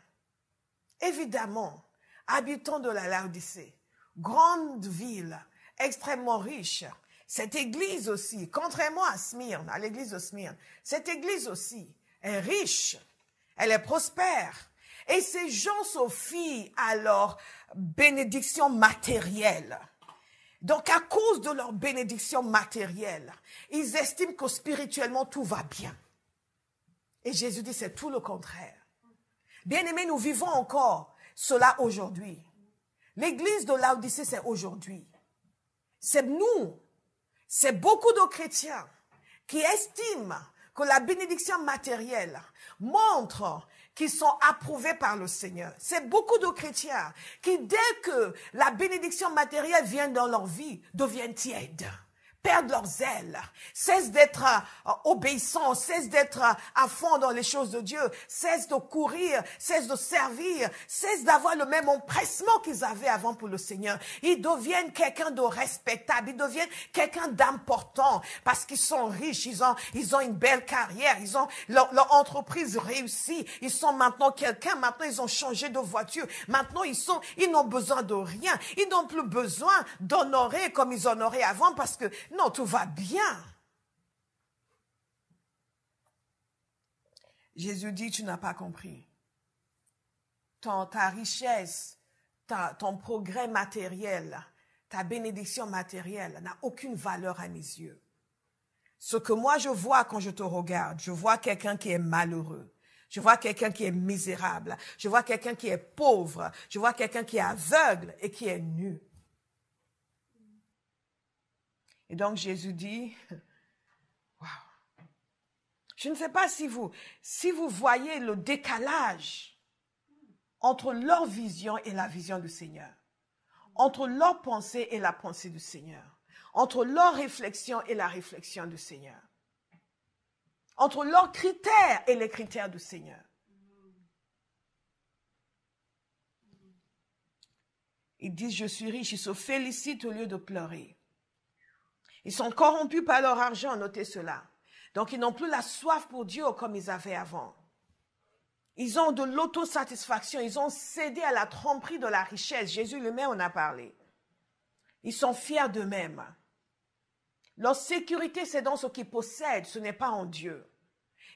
Évidemment, habitants de la Laodicée, grande ville, extrêmement riche, cette église aussi, contrairement à Smyrne, à l'église de Smyrne, cette église aussi est riche, elle est prospère. Et ces gens se fient à leur bénédiction matérielle. Donc, à cause de leur bénédiction matérielle, ils estiment que spirituellement, tout va bien. Et Jésus dit, c'est tout le contraire. Bien-aimés, nous vivons encore cela aujourd'hui. L'église de Laodicée, c'est aujourd'hui. C'est nous, c'est beaucoup de chrétiens qui estiment que la bénédiction matérielle montre qu'ils sont approuvés par le Seigneur. C'est beaucoup de chrétiens qui, dès que la bénédiction matérielle vient dans leur vie, deviennent tièdes. perdent leurs ailes, cessent d'être obéissants, cessent d'être à fond dans les choses de Dieu, cessent de courir, cessent de servir, cessent d'avoir le même empressement qu'ils avaient avant pour le Seigneur. Ils deviennent quelqu'un de respectable, ils deviennent quelqu'un d'important parce qu'ils sont riches, ils ont une belle carrière, ils ont leur entreprise réussie, ils sont maintenant quelqu'un, maintenant ils ont changé de voiture, maintenant ils n'ont besoin de rien, ils n'ont plus besoin d'honorer comme ils honoraient avant parce que non, tout va bien. Jésus dit, tu n'as pas compris. Ta richesse, ton progrès matériel, ta bénédiction matérielle n'a aucune valeur à mes yeux. Ce que moi je vois quand je te regarde, je vois quelqu'un qui est malheureux. Je vois quelqu'un qui est misérable. Je vois quelqu'un qui est pauvre. Je vois quelqu'un qui est aveugle et qui est nu. Et donc Jésus dit, wow. Je ne sais pas si vous voyez le décalage entre leur vision et la vision du Seigneur, entre leur pensée et la pensée du Seigneur, entre leur réflexion et la réflexion du Seigneur, entre leurs critères et les critères du Seigneur. Ils disent, je suis riche, ils se félicitent au lieu de pleurer. Ils sont corrompus par leur argent, notez cela. Donc, ils n'ont plus la soif pour Dieu comme ils avaient avant. Ils ont de l'autosatisfaction, ils ont cédé à la tromperie de la richesse. Jésus lui-même en a parlé. Ils sont fiers d'eux-mêmes. Leur sécurité, c'est dans ce qu'ils possèdent, ce n'est pas en Dieu.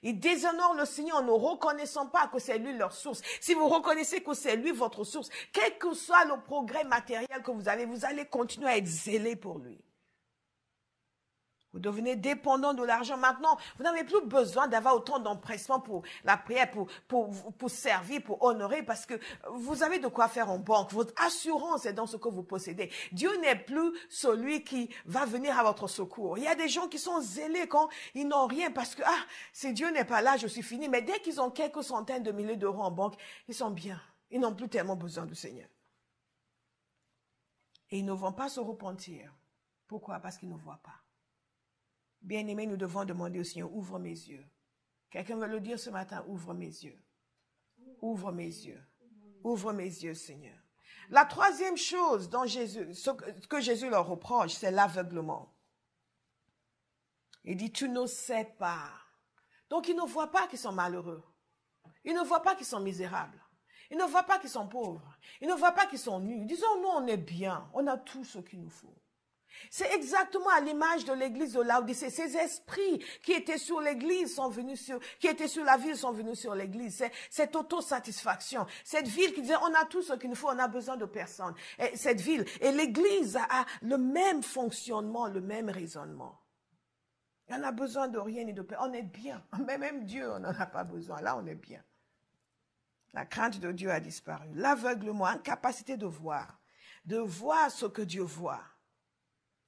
Ils déshonorent le Seigneur en ne reconnaissant pas que c'est lui leur source. Si vous reconnaissez que c'est lui votre source, quel que soit le progrès matériel que vous allez continuer à être zélé pour lui. Vous devenez dépendant de l'argent. Maintenant, vous n'avez plus besoin d'avoir autant d'empressement pour la prière, pour servir, pour honorer, parce que vous avez de quoi faire en banque. Votre assurance est dans ce que vous possédez. Dieu n'est plus celui qui va venir à votre secours. Il y a des gens qui sont zélés quand ils n'ont rien, parce que, si Dieu n'est pas là, je suis fini. Mais dès qu'ils ont quelques centaines de milliers d'euros en banque, ils sont bien. Ils n'ont plus tellement besoin du Seigneur. Et ils ne vont pas se repentir. Pourquoi? Parce qu'ils ne voient pas. Bien-aimés, nous devons demander au Seigneur, ouvre mes yeux. Quelqu'un veut le dire ce matin, ouvre mes yeux. Ouvre mes yeux. Ouvre mes yeux, Seigneur. La troisième chose dont ce que Jésus leur reproche, c'est l'aveuglement. Il dit, tu ne sais pas. Donc, ils ne voient pas qu'ils sont malheureux. Ils ne voient pas qu'ils sont misérables. Ils ne voient pas qu'ils sont pauvres. Ils ne voient pas qu'ils sont nus. Disons, nous, on est bien. On a tout ce qu'il nous faut. C'est exactement à l'image de l'église de Laodicée. Ces esprits qui étaient sur l'église qui étaient sur la ville sont venus sur l'église. C'est cette autosatisfaction. Cette ville qui disait, on a tout ce qu'il nous faut, on a besoin de personne. Et cette ville. Et l'église a le même fonctionnement, le même raisonnement. On n'a besoin de rien ni de personne. On est bien. Mais même Dieu, on n'en a pas besoin. Là, on est bien. La crainte de Dieu a disparu. L'aveuglement, incapacité de voir ce que Dieu voit.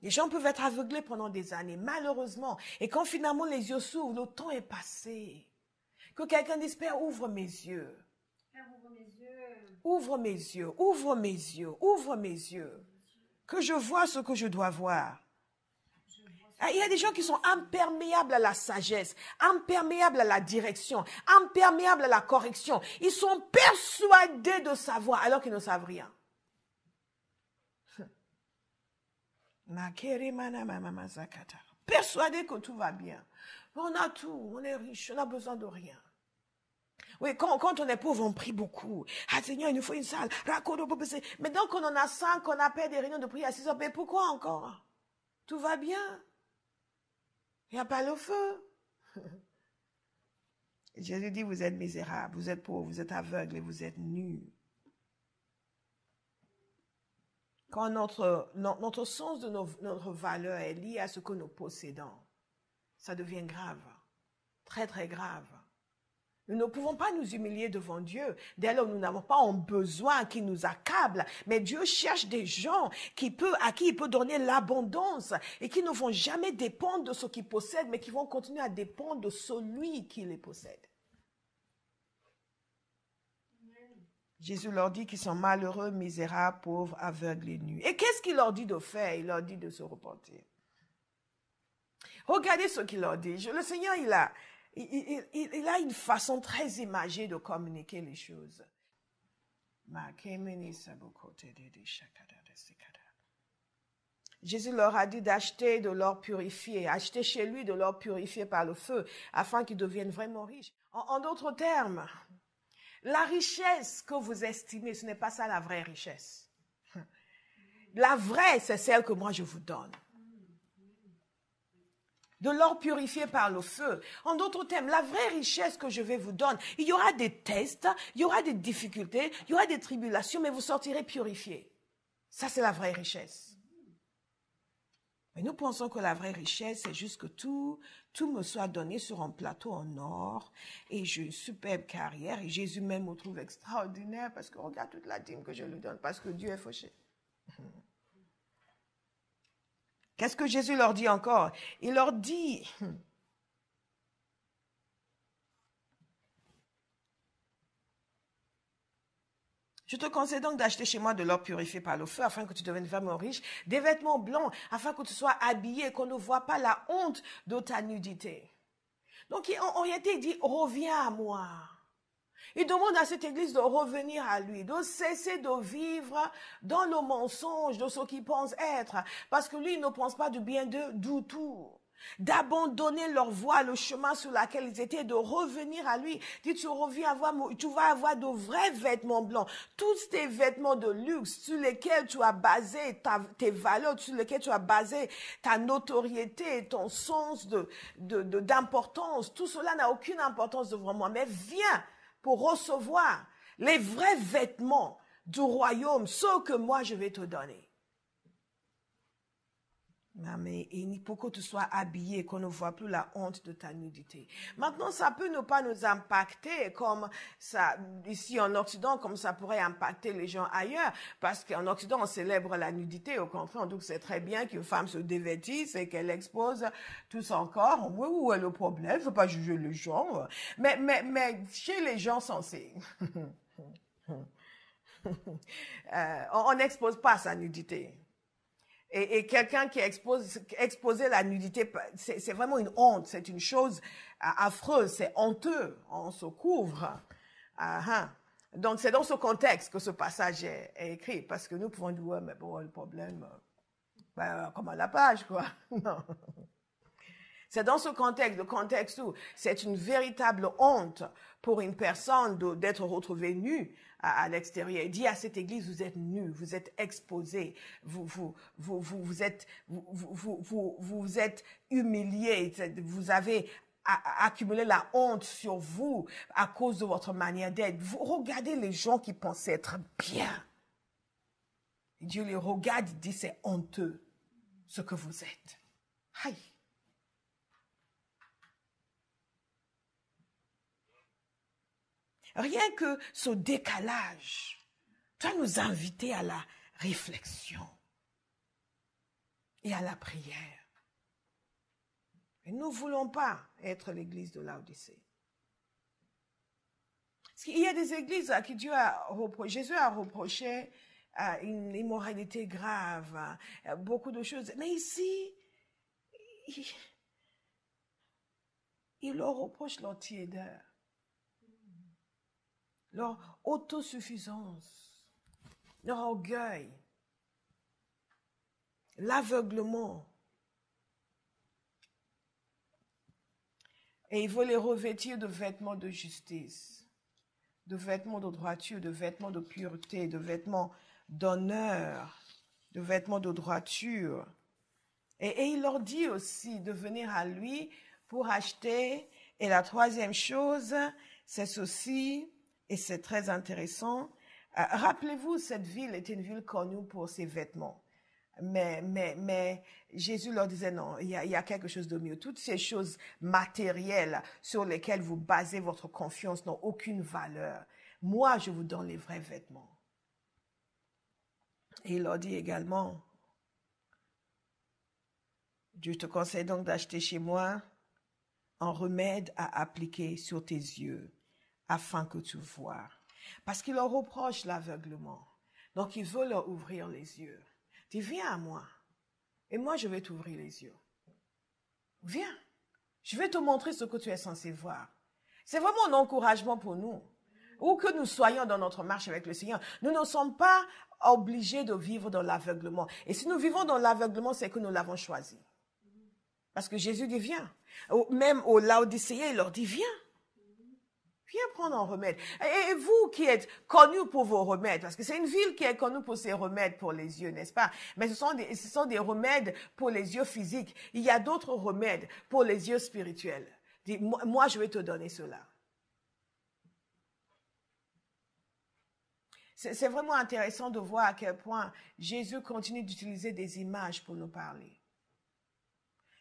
Les gens peuvent être aveuglés pendant des années, malheureusement. Et quand finalement les yeux s'ouvrent, le temps est passé. Que quelqu'un dise, Père, ouvre mes yeux. Père, ouvre mes yeux. Ouvre mes yeux, ouvre mes yeux, ouvre mes yeux. Que je vois ce que je dois voir. Il y a des gens qui sont imperméables à la sagesse, imperméables à la direction, imperméables à la correction. Ils sont persuadés de savoir alors qu'ils ne savent rien. Persuadé que tout va bien. On a tout, on est riche, on n'a besoin de rien. Oui, quand on est pauvre, on prie beaucoup. Ah Seigneur, il nous faut une salle. Mais donc quand on a 5, on appelle des réunions de prière à 6 heures. Mais pourquoi encore? Tout va bien. Il n'y a pas le feu. Jésus dit, vous êtes misérables, vous êtes pauvres, vous êtes aveugles et vous êtes nus. Quand notre sens de notre valeur est lié à ce que nous possédons, ça devient grave, très très grave. Nous ne pouvons pas nous humilier devant Dieu. Dès lors, nous n'avons pas un besoin qui nous accable. Mais Dieu cherche des gens à qui il peut donner l'abondance et qui ne vont jamais dépendre de ce qu'ils possèdent, mais qui vont continuer à dépendre de celui qui les possède. Jésus leur dit qu'ils sont malheureux, misérables, pauvres, aveugles et nus. Et qu'est-ce qu'il leur dit de faire? Il leur dit de se repentir. Regardez ce qu'il leur dit. Le Seigneur, il a une façon très imagée de communiquer les choses. Jésus leur a dit d'acheter de l'or purifié, acheter chez lui de l'or purifié par le feu, afin qu'ils deviennent vraiment riches. En d'autres termes, la richesse que vous estimez, ce n'est pas ça la vraie richesse. La vraie, c'est celle que moi je vous donne. De l'or purifié par le feu. En d'autres termes, la vraie richesse que je vais vous donner, il y aura des tests, il y aura des difficultés, il y aura des tribulations, mais vous sortirez purifiés. Ça, c'est la vraie richesse. Mais nous pensons que la vraie richesse, c'est juste que tout me soit donné sur un plateau en or et j'ai une superbe carrière et Jésus même me trouve extraordinaire parce que regarde toute la dîme que je lui donne parce que Dieu est fauché. Qu'est-ce que Jésus leur dit encore? Il leur dit, je te conseille donc d'acheter chez moi de l'or purifié par le feu afin que tu deviennes vraiment riche, des vêtements blancs afin que tu sois habillé et qu'on ne voit pas la honte de ta nudité. Donc en réalité, il dit, reviens à moi. Il demande à cette église de revenir à lui, de cesser de vivre dans le mensonge de ce qu'ils pensent être, parce que lui, il ne pense pas du bien d'eux du tout. D'abandonner leur voie, le chemin sur lequel ils étaient, de revenir à lui. Dit, tu vas avoir de vrais vêtements blancs. Tous tes vêtements de luxe sur lesquels tu as basé tes valeurs, sur lesquels tu as basé ta notoriété, ton sens d'importance, tout cela n'a aucune importance devant moi. Mais viens pour recevoir les vrais vêtements du royaume, ceux que moi je vais te donner. Mais pour que tu sois habillé, qu'on ne voit plus la honte de ta nudité. Maintenant, ça peut ne pas nous impacter comme ça, ici en Occident, comme ça pourrait impacter les gens ailleurs, parce qu'en Occident, on célèbre la nudité. Au contraire, donc c'est très bien qu'une femme se dévêtisse et qu'elle expose tout son corps. Oui, où est le problème? Il faut pas juger les gens. Mais chez les gens sensés, on n'expose pas sa nudité. Et quelqu'un qui exposé la nudité, c'est vraiment une honte, c'est une chose affreuse, c'est honteux, on se couvre. Donc c'est dans ce contexte que ce passage est écrit, parce que nous pouvons dire, ouais, mais bon, le problème, comme à la page, quoi. Non. C'est dans ce contexte, le contexte où c'est une véritable honte pour une personne d'être retrouvée nue à l'extérieur. Il dit à cette église, vous êtes nus, vous êtes exposés, vous êtes humiliés, vous avez accumulé la honte sur vous à cause de votre manière d'être. Vous regardez les gens qui pensaient être bien. Dieu les regarde, il dit, c'est honteux ce que vous êtes. Aïe. Rien que ce décalage doit nous inviter à la réflexion et à la prière. Et nous ne voulons pas être l'église de Laodicée. Parce qu'il y a des églises à qui Jésus a reproché une immoralité grave, beaucoup de choses. Mais ici, il leur reproche leur tiédeur. Leur autosuffisance, leur orgueil, l'aveuglement. Et il veut les revêtir de vêtements de justice, de vêtements de droiture, de vêtements de pureté, de vêtements d'honneur, de vêtements de droiture. Et il leur dit aussi de venir à lui pour acheter. Et la troisième chose, c'est ceci. Et c'est très intéressant. Rappelez-vous, cette ville était une ville connue pour ses vêtements. Mais Jésus leur disait non, il y a quelque chose de mieux. Toutes ces choses matérielles sur lesquelles vous basez votre confiance n'ont aucune valeur. Moi, je vous donne les vrais vêtements. Et il leur dit également, je te conseille donc d'acheter chez moi un remède à appliquer sur tes yeux, afin que tu vois. Parce qu'il leur reproche l'aveuglement. Donc, il veut leur ouvrir les yeux. Dis, viens à moi. Et moi, je vais t'ouvrir les yeux. Viens. Je vais te montrer ce que tu es censé voir. C'est vraiment un encouragement pour nous. Où que nous soyons dans notre marche avec le Seigneur, nous ne sommes pas obligés de vivre dans l'aveuglement. Et si nous vivons dans l'aveuglement, c'est que nous l'avons choisi. Parce que Jésus dit, viens. Même aux Laodicéens, il leur dit, viens. Viens prendre un remède. Et vous qui êtes connus pour vos remèdes, parce que c'est une ville qui est connue pour ses remèdes pour les yeux, n'est-ce pas? Mais ce sont des remèdes pour les yeux physiques. Il y a d'autres remèdes pour les yeux spirituels. Dis, moi, je vais te donner cela. C'est vraiment intéressant de voir à quel point Jésus continue d'utiliser des images pour nous parler.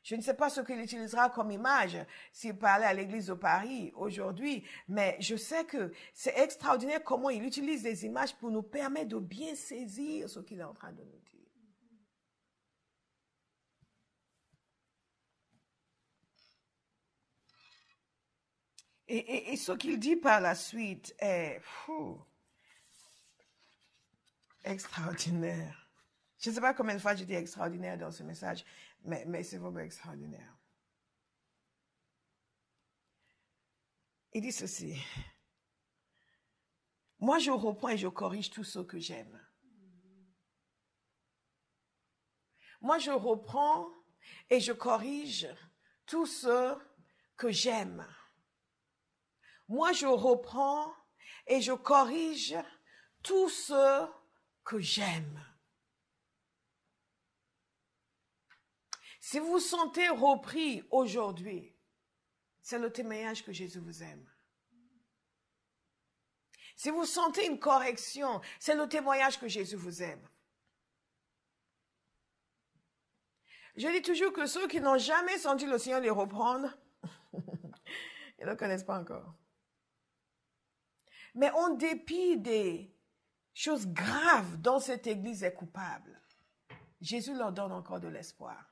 Je ne sais pas ce qu'il utilisera comme image s'il parlait à l'église de Paris aujourd'hui, mais je sais que c'est extraordinaire comment il utilise des images pour nous permettre de bien saisir ce qu'il est en train de nous dire. Et ce qu'il dit par la suite est extraordinaire. Je ne sais pas combien de fois j'ai dit extraordinaire dans ce message, mais c'est vraiment extraordinaire. Il dit ceci. Moi, je reprends et je corrige tout ce que j'aime. Moi, je reprends et je corrige tout ce que j'aime. Moi, je reprends et je corrige tout ce que j'aime. Si vous vous sentez repris aujourd'hui, c'est le témoignage que Jésus vous aime. Si vous sentez une correction, c'est le témoignage que Jésus vous aime. Je dis toujours que ceux qui n'ont jamais senti le Seigneur les reprendre, ils ne le connaissent pas encore. Mais en dépit des choses graves dont cette église est coupable, Jésus leur donne encore de l'espoir.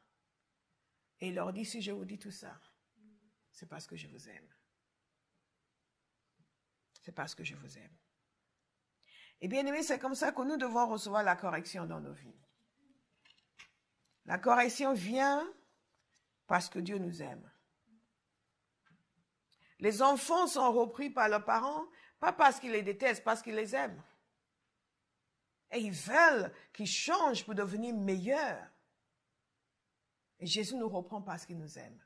Et il leur dit, si je vous dis tout ça, c'est parce que je vous aime. C'est parce que je vous aime. Et bien aimé, c'est comme ça que nous devons recevoir la correction dans nos vies. La correction vient parce que Dieu nous aime. Les enfants sont repris par leurs parents, pas parce qu'ils les détestent, parce qu'ils les aiment. Et ils veulent qu'ils changent pour devenir meilleurs. Et Jésus nous reprend parce qu'il nous aime.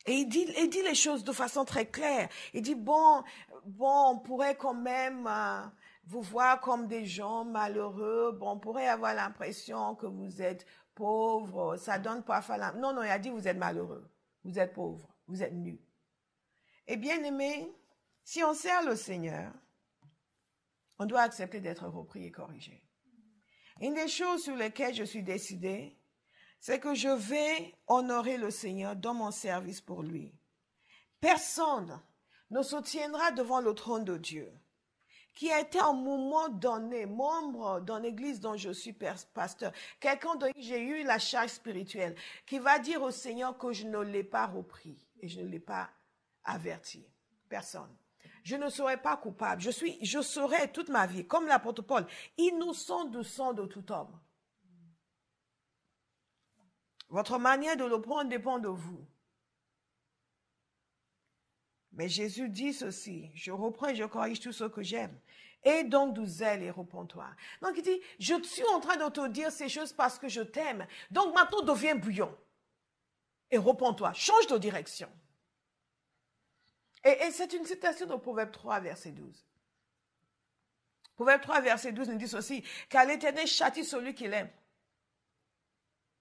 Et il dit les choses de façon très claire. Il dit, bon, on pourrait quand même vous voir comme des gens malheureux. Bon, on pourrait avoir l'impression que vous êtes pauvres. Ça donne parfois l'impression. Non, il a dit, vous êtes malheureux. Vous êtes pauvres. Vous êtes nus. Et bien aimé, si on sert le Seigneur, on doit accepter d'être repris et corrigé. Une des choses sur lesquelles je suis décidée, c'est que je vais honorer le Seigneur dans mon service pour lui. Personne ne se tiendra devant le trône de Dieu, qui a été à un moment donné membre dans l'église dont je suis pasteur, quelqu'un dont j'ai eu la charge spirituelle, qui va dire au Seigneur que je ne l'ai pas repris et je ne l'ai pas averti. Personne. Je ne serai pas coupable. Je serai toute ma vie, comme l'apôtre Paul, innocent du sang de tout homme. Votre manière de le prendre dépend de vous. Mais Jésus dit ceci, je reprends et je corrige tout ce que j'aime. Et donc du zèle et repens-toi. Donc il dit, je suis en train de te dire ces choses parce que je t'aime. Donc maintenant deviens bouillon. Et repens-toi, change de direction. Et c'est une citation de Proverbe 3, verset 12. Proverbe 3, verset 12 nous dit ceci, car l'Éternel châtie celui qu'il aime,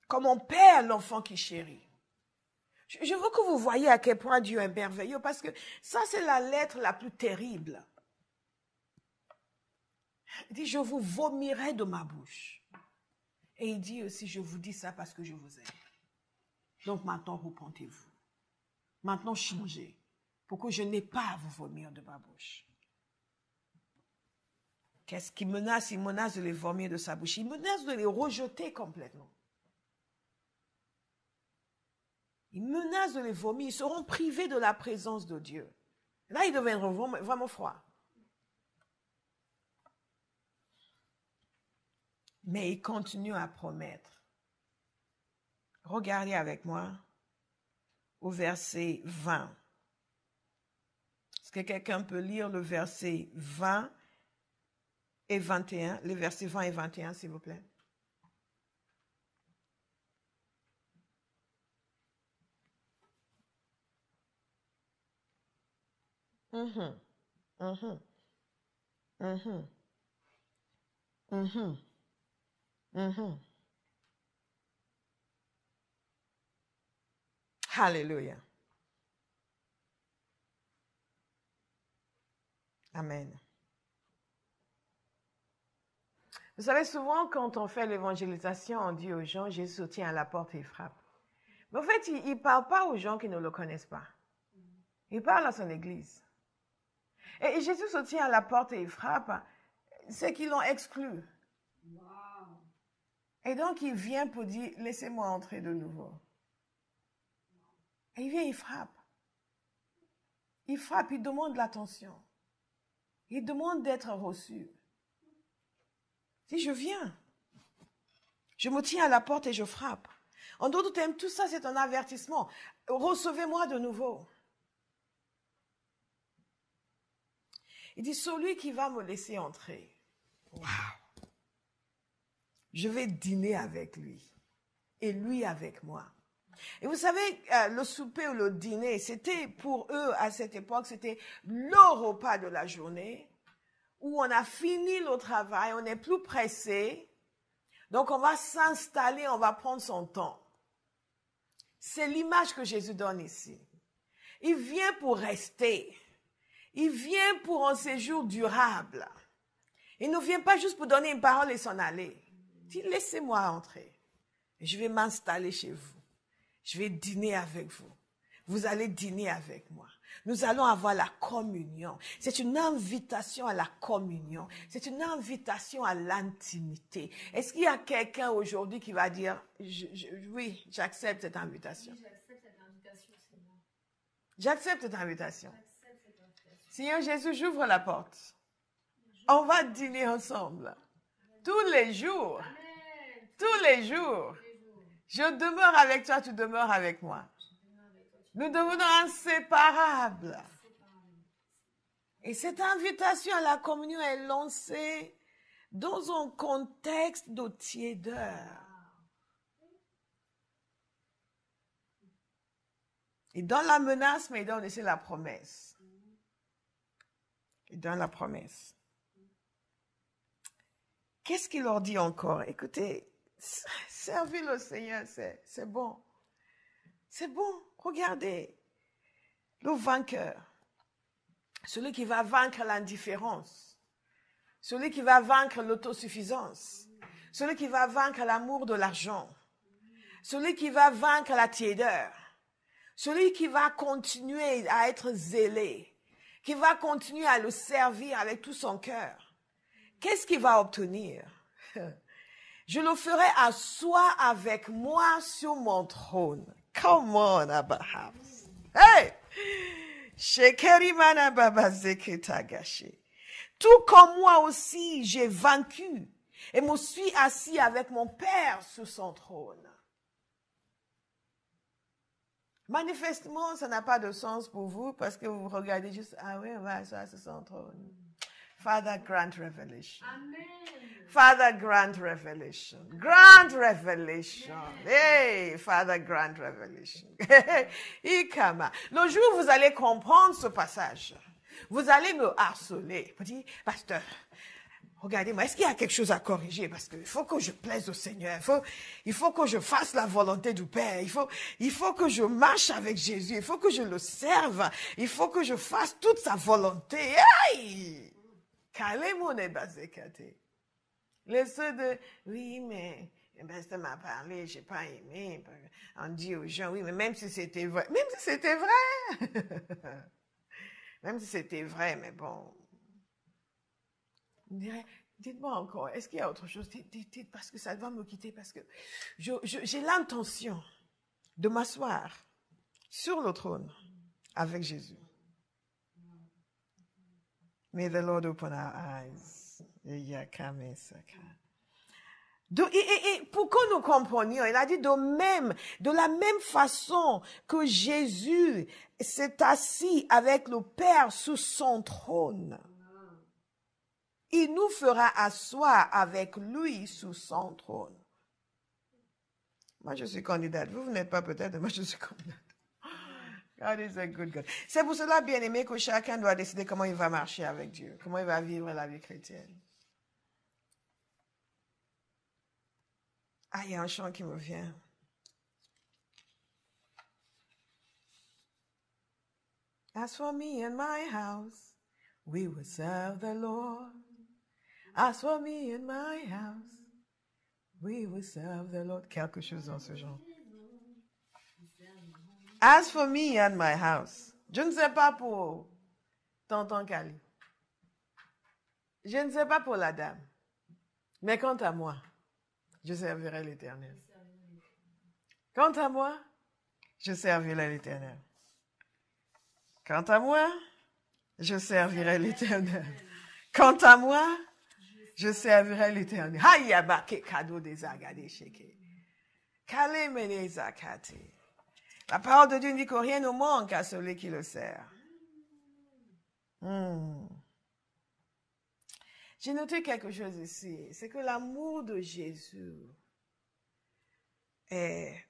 comme on perd l'enfant qui chérit. Je veux que vous voyez à quel point Dieu est merveilleux, parce que ça, c'est la lettre la plus terrible. Il dit, je vous vomirai de ma bouche. Et il dit aussi, je vous dis ça parce que je vous aime. Donc maintenant, repentez-vous. Maintenant, changez, pour que je n'ai pas à vous vomir de ma bouche. Qu'est-ce qu'il menace? Il menace de les vomir de sa bouche. Il menace de les rejeter complètement. Il menace de les vomir. Ils seront privés de la présence de Dieu. Là, ils deviendront vraiment froids. Mais il continue à promettre. Regardez avec moi au verset 20. Est-ce que quelqu'un peut lire le verset 20 et 21, les versets 20 et 21, s'il vous plaît? Mhm, mhm, mhm, mhm, mhm. Alléluia. Amen. Vous savez, souvent, quand on fait l'évangélisation, on dit aux gens, Jésus se tient à la porte et il frappe. Mais en fait, il ne parle pas aux gens qui ne le connaissent pas. Il parle à son église. Et Jésus se tient à la porte et il frappe, c'est qu'ils l'ont exclu. Et donc, il vient pour dire, laissez-moi entrer de nouveau. Et il vient, il frappe. Il frappe, il demande l'attention. Il demande d'être reçu. Si je viens, je me tiens à la porte et je frappe. En d'autres termes, tout ça, c'est un avertissement. Recevez-moi de nouveau. Il dit, celui qui va me laisser entrer, wow, je vais dîner avec lui et lui avec moi. Et vous savez, le souper ou le dîner, c'était pour eux, à cette époque, c'était le repas de la journée où on a fini le travail, on n'est plus pressé. Donc, on va s'installer, on va prendre son temps. C'est l'image que Jésus donne ici. Il vient pour rester. Il vient pour un séjour durable. Il ne vient pas juste pour donner une parole et s'en aller. Il dit, laissez-moi entrer. Je vais m'installer chez vous. Je vais dîner avec vous. Vous allez dîner avec moi. Nous allons avoir la communion. C'est une invitation à la communion. C'est une invitation à l'intimité. Est-ce qu'il y a quelqu'un aujourd'hui qui va dire, oui, j'accepte cette invitation. Oui, j'accepte cette invitation, Seigneur. J'accepte cette invitation. J'accepte cette invitation. Seigneur Jésus, j'ouvre la porte. On va dîner ensemble. Tous les jours. Amen. Tous les jours. Je demeure avec toi, tu demeures avec moi. Nous devenons inséparables. Et cette invitation à la communion est lancée dans un contexte de tiédeur. Il donne la menace, mais il donne aussi la promesse. Il donne la promesse. Qu'est-ce qu'il leur dit encore? Écoutez, servez le Seigneur, c'est bon. C'est bon, regardez. Le vainqueur, celui qui va vaincre l'indifférence, celui qui va vaincre l'autosuffisance, celui qui va vaincre l'amour de l'argent, celui qui va vaincre la tiédeur, celui qui va continuer à être zélé, qui va continuer à le servir avec tout son cœur. Qu'est-ce qu'il va obtenir? Je le ferai asseoir avec moi sur mon trône. Come on, Abraham. Hey! Tout comme moi aussi, j'ai vaincu et me suis assis avec mon Père sur son trône. Manifestement, ça n'a pas de sens pour vous parce que vous regardez juste, ah oui, on va asseoir sur son trône. Father, grant revelation. Amen. Father, grant revelation. Grant revelation. Hey, Father, grant revelation. Ikama. Le jour où vous allez comprendre ce passage, vous allez me harceler. Vous dites, pasteur, regardez-moi, est-ce qu'il y a quelque chose à corriger? Parce qu'il faut que je plaise au Seigneur. Il faut que je fasse la volonté du Père. Il faut que je marche avec Jésus. Il faut que je le serve. Il faut que je fasse toute sa volonté. Hey! Les ceux de, oui, mais le pasteur m'a parlé, j'ai pas aimé. On dit aux gens, oui, mais même si c'était vrai, même si c'était vrai, même si c'était vrai, mais bon. On dirait, dites-moi encore, est-ce qu'il y a autre chose? Dites, parce que ça va me quitter, parce que j'ai l'intention de m'asseoir sur le trône avec Jésus. May the Lord open our eyes. Et pour que nous comprenions, il a dit de la même façon que Jésus s'est assis avec le Père sous son trône, il nous fera asseoir avec lui sous son trône. Moi, je suis candidate. Vous n'êtes pas peut-être, moi, je suis candidate. God is a good God. C'est pour cela, bien aimé, que chacun doit décider comment il va marcher avec Dieu, comment il va vivre la vie chrétienne. Ah, il y a un chant qui me vient. As for me and my house, we will serve the Lord. As for me and my house, we will serve the Lord. Quelque chose dans ce genre. As for me and my house. Je ne sais pas pour tonton Kali. Je ne sais pas pour la dame. Mais quant à moi, je servirai l'Éternel. Quant à moi, je servirai l'Éternel. Quant à moi, je servirai l'Éternel. Quant à moi, je servirai l'Éternel. La parole de Dieu dit que rien ne manque à celui qui le sert. J'ai noté quelque chose ici, c'est que l'amour de Jésus est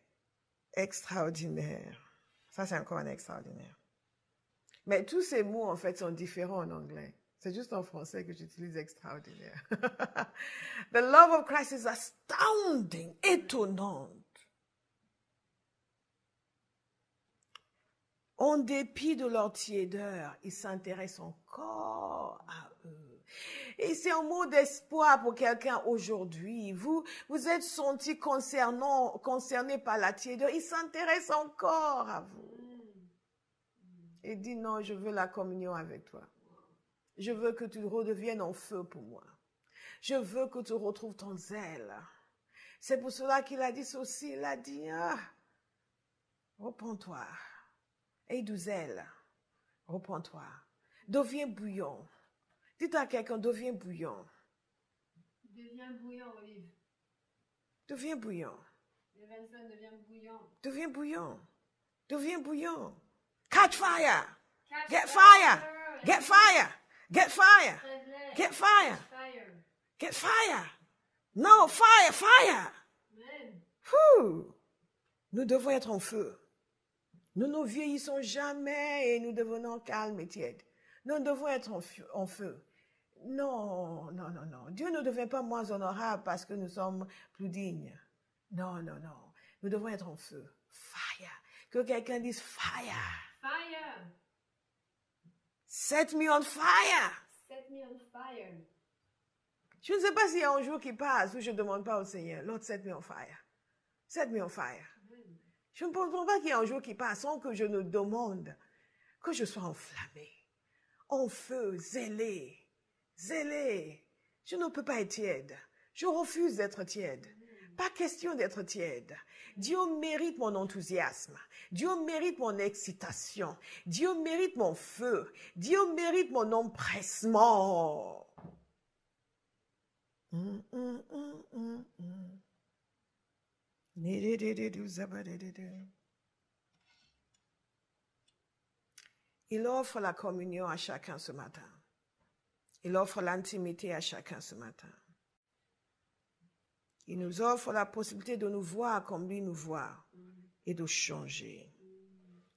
extraordinaire. Ça, c'est encore un extraordinaire. Mais tous ces mots, en fait, sont différents en anglais. C'est juste en français que j'utilise extraordinaire. The love of Christ is astounding, étonnante. En dépit de leur tiédeur, ils s'intéressent encore à eux. Et c'est un mot d'espoir pour quelqu'un aujourd'hui. Vous êtes senti concerné par la tiédeur. Il s'intéresse encore à vous. Et dit non, je veux la communion avec toi. Je veux que tu redeviennes en feu pour moi. Je veux que tu retrouves ton zèle. C'est pour cela qu'il a dit ceci. Il a dit, repends-toi. Aie du zèle. Repends-toi. Deviens bouillon. Dites à quelqu'un, deviens bouillon. Deviens bouillant, Olive. Deviens bouillon. Le 25 devient bouillant. Deviens bouillon. Deviens bouillon. Catch fire. Catch Get fire. Get fire. Get fire. Fire. Get fire. Fire. Get fire. No, fire, fire. Amen. Nous devons être en feu. Nous ne vieillissons jamais et nous devenons calmes et tièdes. Nous devons être en feu. Non, non, non, non. Dieu ne devient pas moins honorable parce que nous sommes plus dignes. Non, non, non. Nous devons être en feu. Fire. Que quelqu'un dise fire. Fire. Set me on fire. Set me on fire. Je ne sais pas s'il y a un jour qui passe où je ne demande pas au Seigneur, Lord, set me on fire. Set me on fire. Je ne pense pas qu'il y ait un jour qui passe sans que je ne demande que je sois enflammé, en feu, zélé, zélé. Je ne peux pas être tiède. Je refuse d'être tiède. Pas question d'être tiède. Dieu mérite mon enthousiasme. Dieu mérite mon excitation. Dieu mérite mon feu. Dieu mérite mon empressement. Il offre la communion à chacun ce matin. Il offre l'intimité à chacun ce matin. Il nous offre la possibilité de nous voir comme lui nous voit et de changer.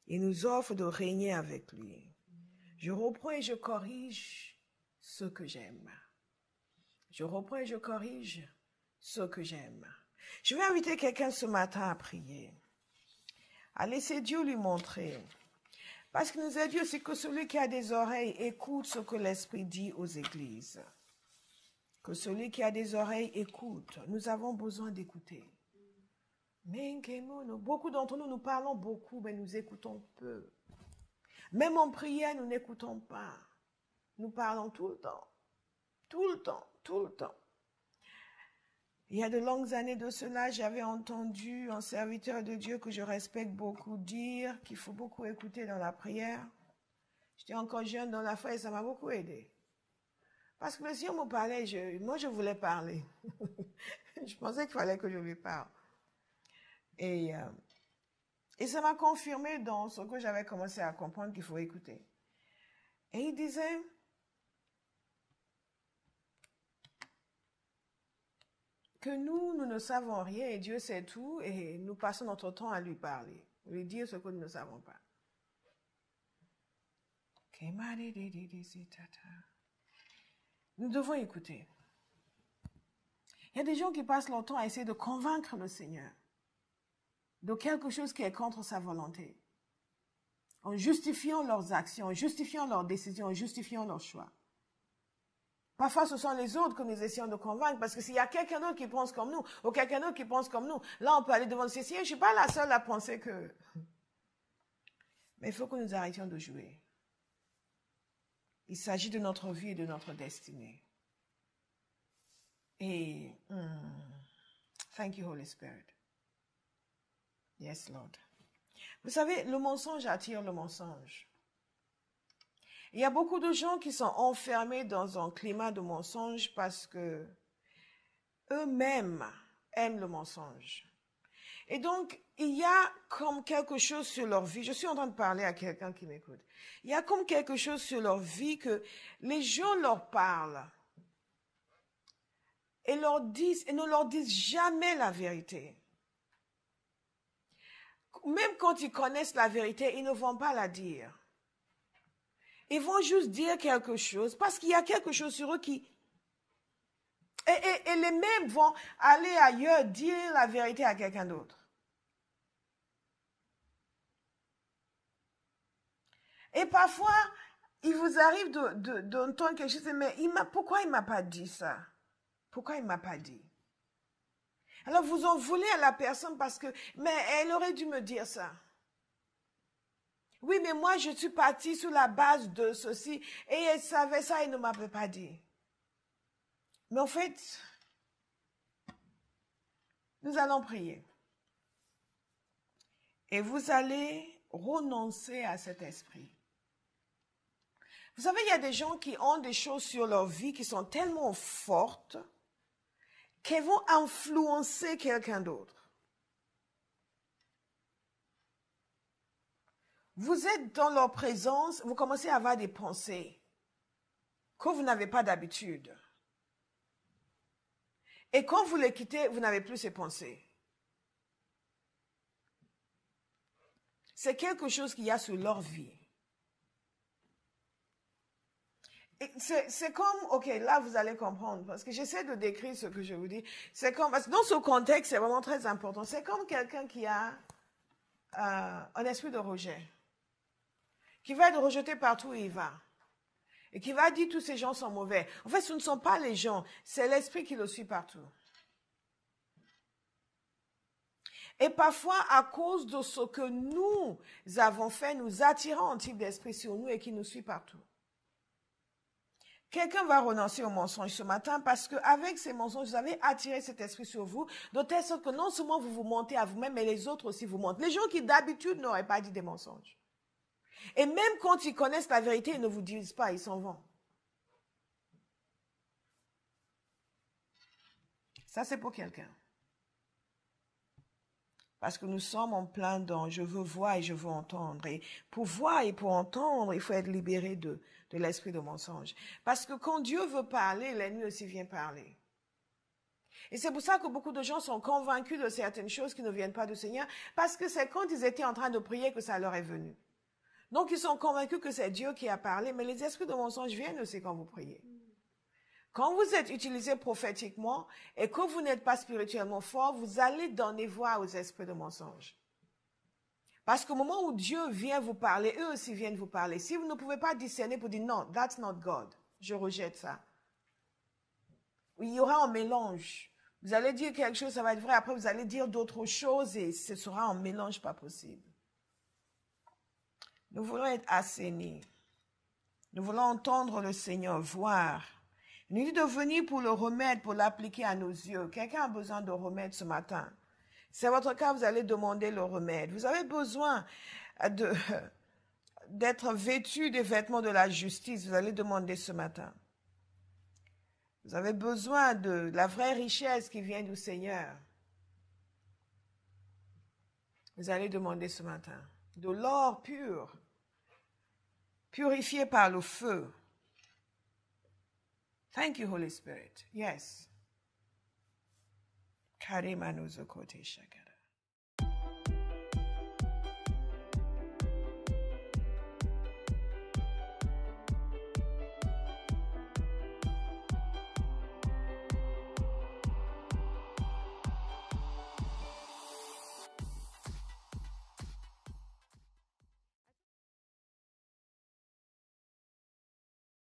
Il nous offre de régner avec lui. Je reprends et je corrige ce que j'aime. Je reprends et je corrige ce que j'aime. Je vais inviter quelqu'un ce matin à prier, à laisser Dieu lui montrer. Parce que nous a dit aussi que celui qui a des oreilles écoute ce que l'Esprit dit aux églises. Que celui qui a des oreilles écoute. Nous avons besoin d'écouter. Beaucoup d'entre nous, nous parlons beaucoup, mais nous écoutons peu. Même en prière, nous n'écoutons pas. Nous parlons tout le temps. Tout le temps, tout le temps. Il y a de longues années de cela, j'avais entendu un serviteur de Dieu que je respecte beaucoup dire qu'il faut beaucoup écouter dans la prière. J'étais encore jeune dans la foi et ça m'a beaucoup aidé. Parce que si on me parlait, moi je voulais parler. Je pensais qu'il fallait que je lui parle. Et ça m'a confirmé dans ce que j'avais commencé à comprendre qu'il faut écouter. Et il disait, que nous ne savons rien et Dieu sait tout et nous passons notre temps à lui parler, lui dire ce que nous ne savons pas. Nous devons écouter. Il y a des gens qui passent leur temps à essayer de convaincre le Seigneur de quelque chose qui est contre sa volonté, en justifiant leurs actions, en justifiant leurs décisions, en justifiant leurs choix. Parfois, ce sont les autres que nous essayons de convaincre, parce que s'il y a quelqu'un d'autre qui pense comme nous, ou quelqu'un d'autre qui pense comme nous, là, on peut aller devant le Seigneur. Je ne suis pas la seule à penser que... Mais il faut que nous arrêtions de jouer. Il s'agit de notre vie et de notre destinée. Et... Thank you, Holy Spirit. Yes, Lord. Vous savez, le mensonge attire le mensonge. Il y a beaucoup de gens qui sont enfermés dans un climat de mensonge parce que eux-mêmes aiment le mensonge. Et donc, il y a comme quelque chose sur leur vie. Je suis en train de parler à quelqu'un qui m'écoute. Il y a comme quelque chose sur leur vie que les gens leur parlent et ne leur disent jamais la vérité. Même quand ils connaissent la vérité, ils ne vont pas la dire. Ils vont juste dire quelque chose parce qu'il y a quelque chose sur eux qui... Et les mêmes vont aller ailleurs dire la vérité à quelqu'un d'autre. Et parfois, il vous arrive d'entendre quelque chose, mais pourquoi il ne m'a pas dit ça? Pourquoi il ne m'a pas dit? Alors vous en voulez à la personne parce que, mais elle aurait dû me dire ça. Oui, mais moi, je suis partie sur la base de ceci et elle savait ça et ne m'avait pas dit. Mais en fait, nous allons prier. Et vous allez renoncer à cet esprit. Vous savez, il y a des gens qui ont des choses sur leur vie qui sont tellement fortes qu'elles vont influencer quelqu'un d'autre. Vous êtes dans leur présence, vous commencez à avoir des pensées que vous n'avez pas d'habitude. Et quand vous les quittez, vous n'avez plus ces pensées. C'est quelque chose qu'il y a sur leur vie. C'est comme, ok, là vous allez comprendre, parce que j'essaie de décrire ce que je vous dis. C'est comme, parce que dans ce contexte, c'est vraiment très important. C'est comme quelqu'un qui a un esprit de rejet, qui va être rejeté partout où il va, et qui va dire tous ces gens sont mauvais. En fait, ce ne sont pas les gens, c'est l'esprit qui le suit partout. Et parfois, à cause de ce que nous avons fait, nous attirons un type d'esprit sur nous et qui nous suit partout. Quelqu'un va renoncer au mensonge ce matin parce qu'avec ces mensonges, vous avez attiré cet esprit sur vous, de telle sorte que non seulement vous vous mentez à vous-même, mais les autres aussi vous mentent. Les gens qui d'habitude n'auraient pas dit des mensonges. Et même quand ils connaissent la vérité, ils ne vous disent pas, ils s'en vont. Ça, c'est pour quelqu'un. Parce que nous sommes en plein dans « je veux voir et je veux entendre ». Et pour voir et pour entendre, il faut être libéré de l'esprit de mensonge. Parce que quand Dieu veut parler, l'ennemi aussi vient parler. Et c'est pour ça que beaucoup de gens sont convaincus de certaines choses qui ne viennent pas du Seigneur, parce que c'est quand ils étaient en train de prier que ça leur est venu. Donc ils sont convaincus que c'est Dieu qui a parlé, mais les esprits de mensonge viennent aussi quand vous priez. Quand vous êtes utilisé prophétiquement et que vous n'êtes pas spirituellement fort, vous allez donner voix aux esprits de mensonge. Parce qu'au moment où Dieu vient vous parler, eux aussi viennent vous parler. Si vous ne pouvez pas discerner pour dire non, that's not God, je rejette ça. Il y aura un mélange. Vous allez dire quelque chose, ça va être vrai, après vous allez dire d'autres choses et ce sera un mélange pas possible. Nous voulons être assainis. Nous voulons entendre le Seigneur, voir. Il nous dit de venir pour le remède, pour l'appliquer à nos yeux. Quelqu'un a besoin de remède ce matin. Si c'est votre cas, vous allez demander le remède. Vous avez besoin d'être vêtu des vêtements de la justice. Vous allez demander ce matin. Vous avez besoin de la vraie richesse qui vient du Seigneur. Vous allez demander ce matin de l'or pur, purifié par le feu. Thank you, Holy Spirit. Yes. Karemanuzokote shaka.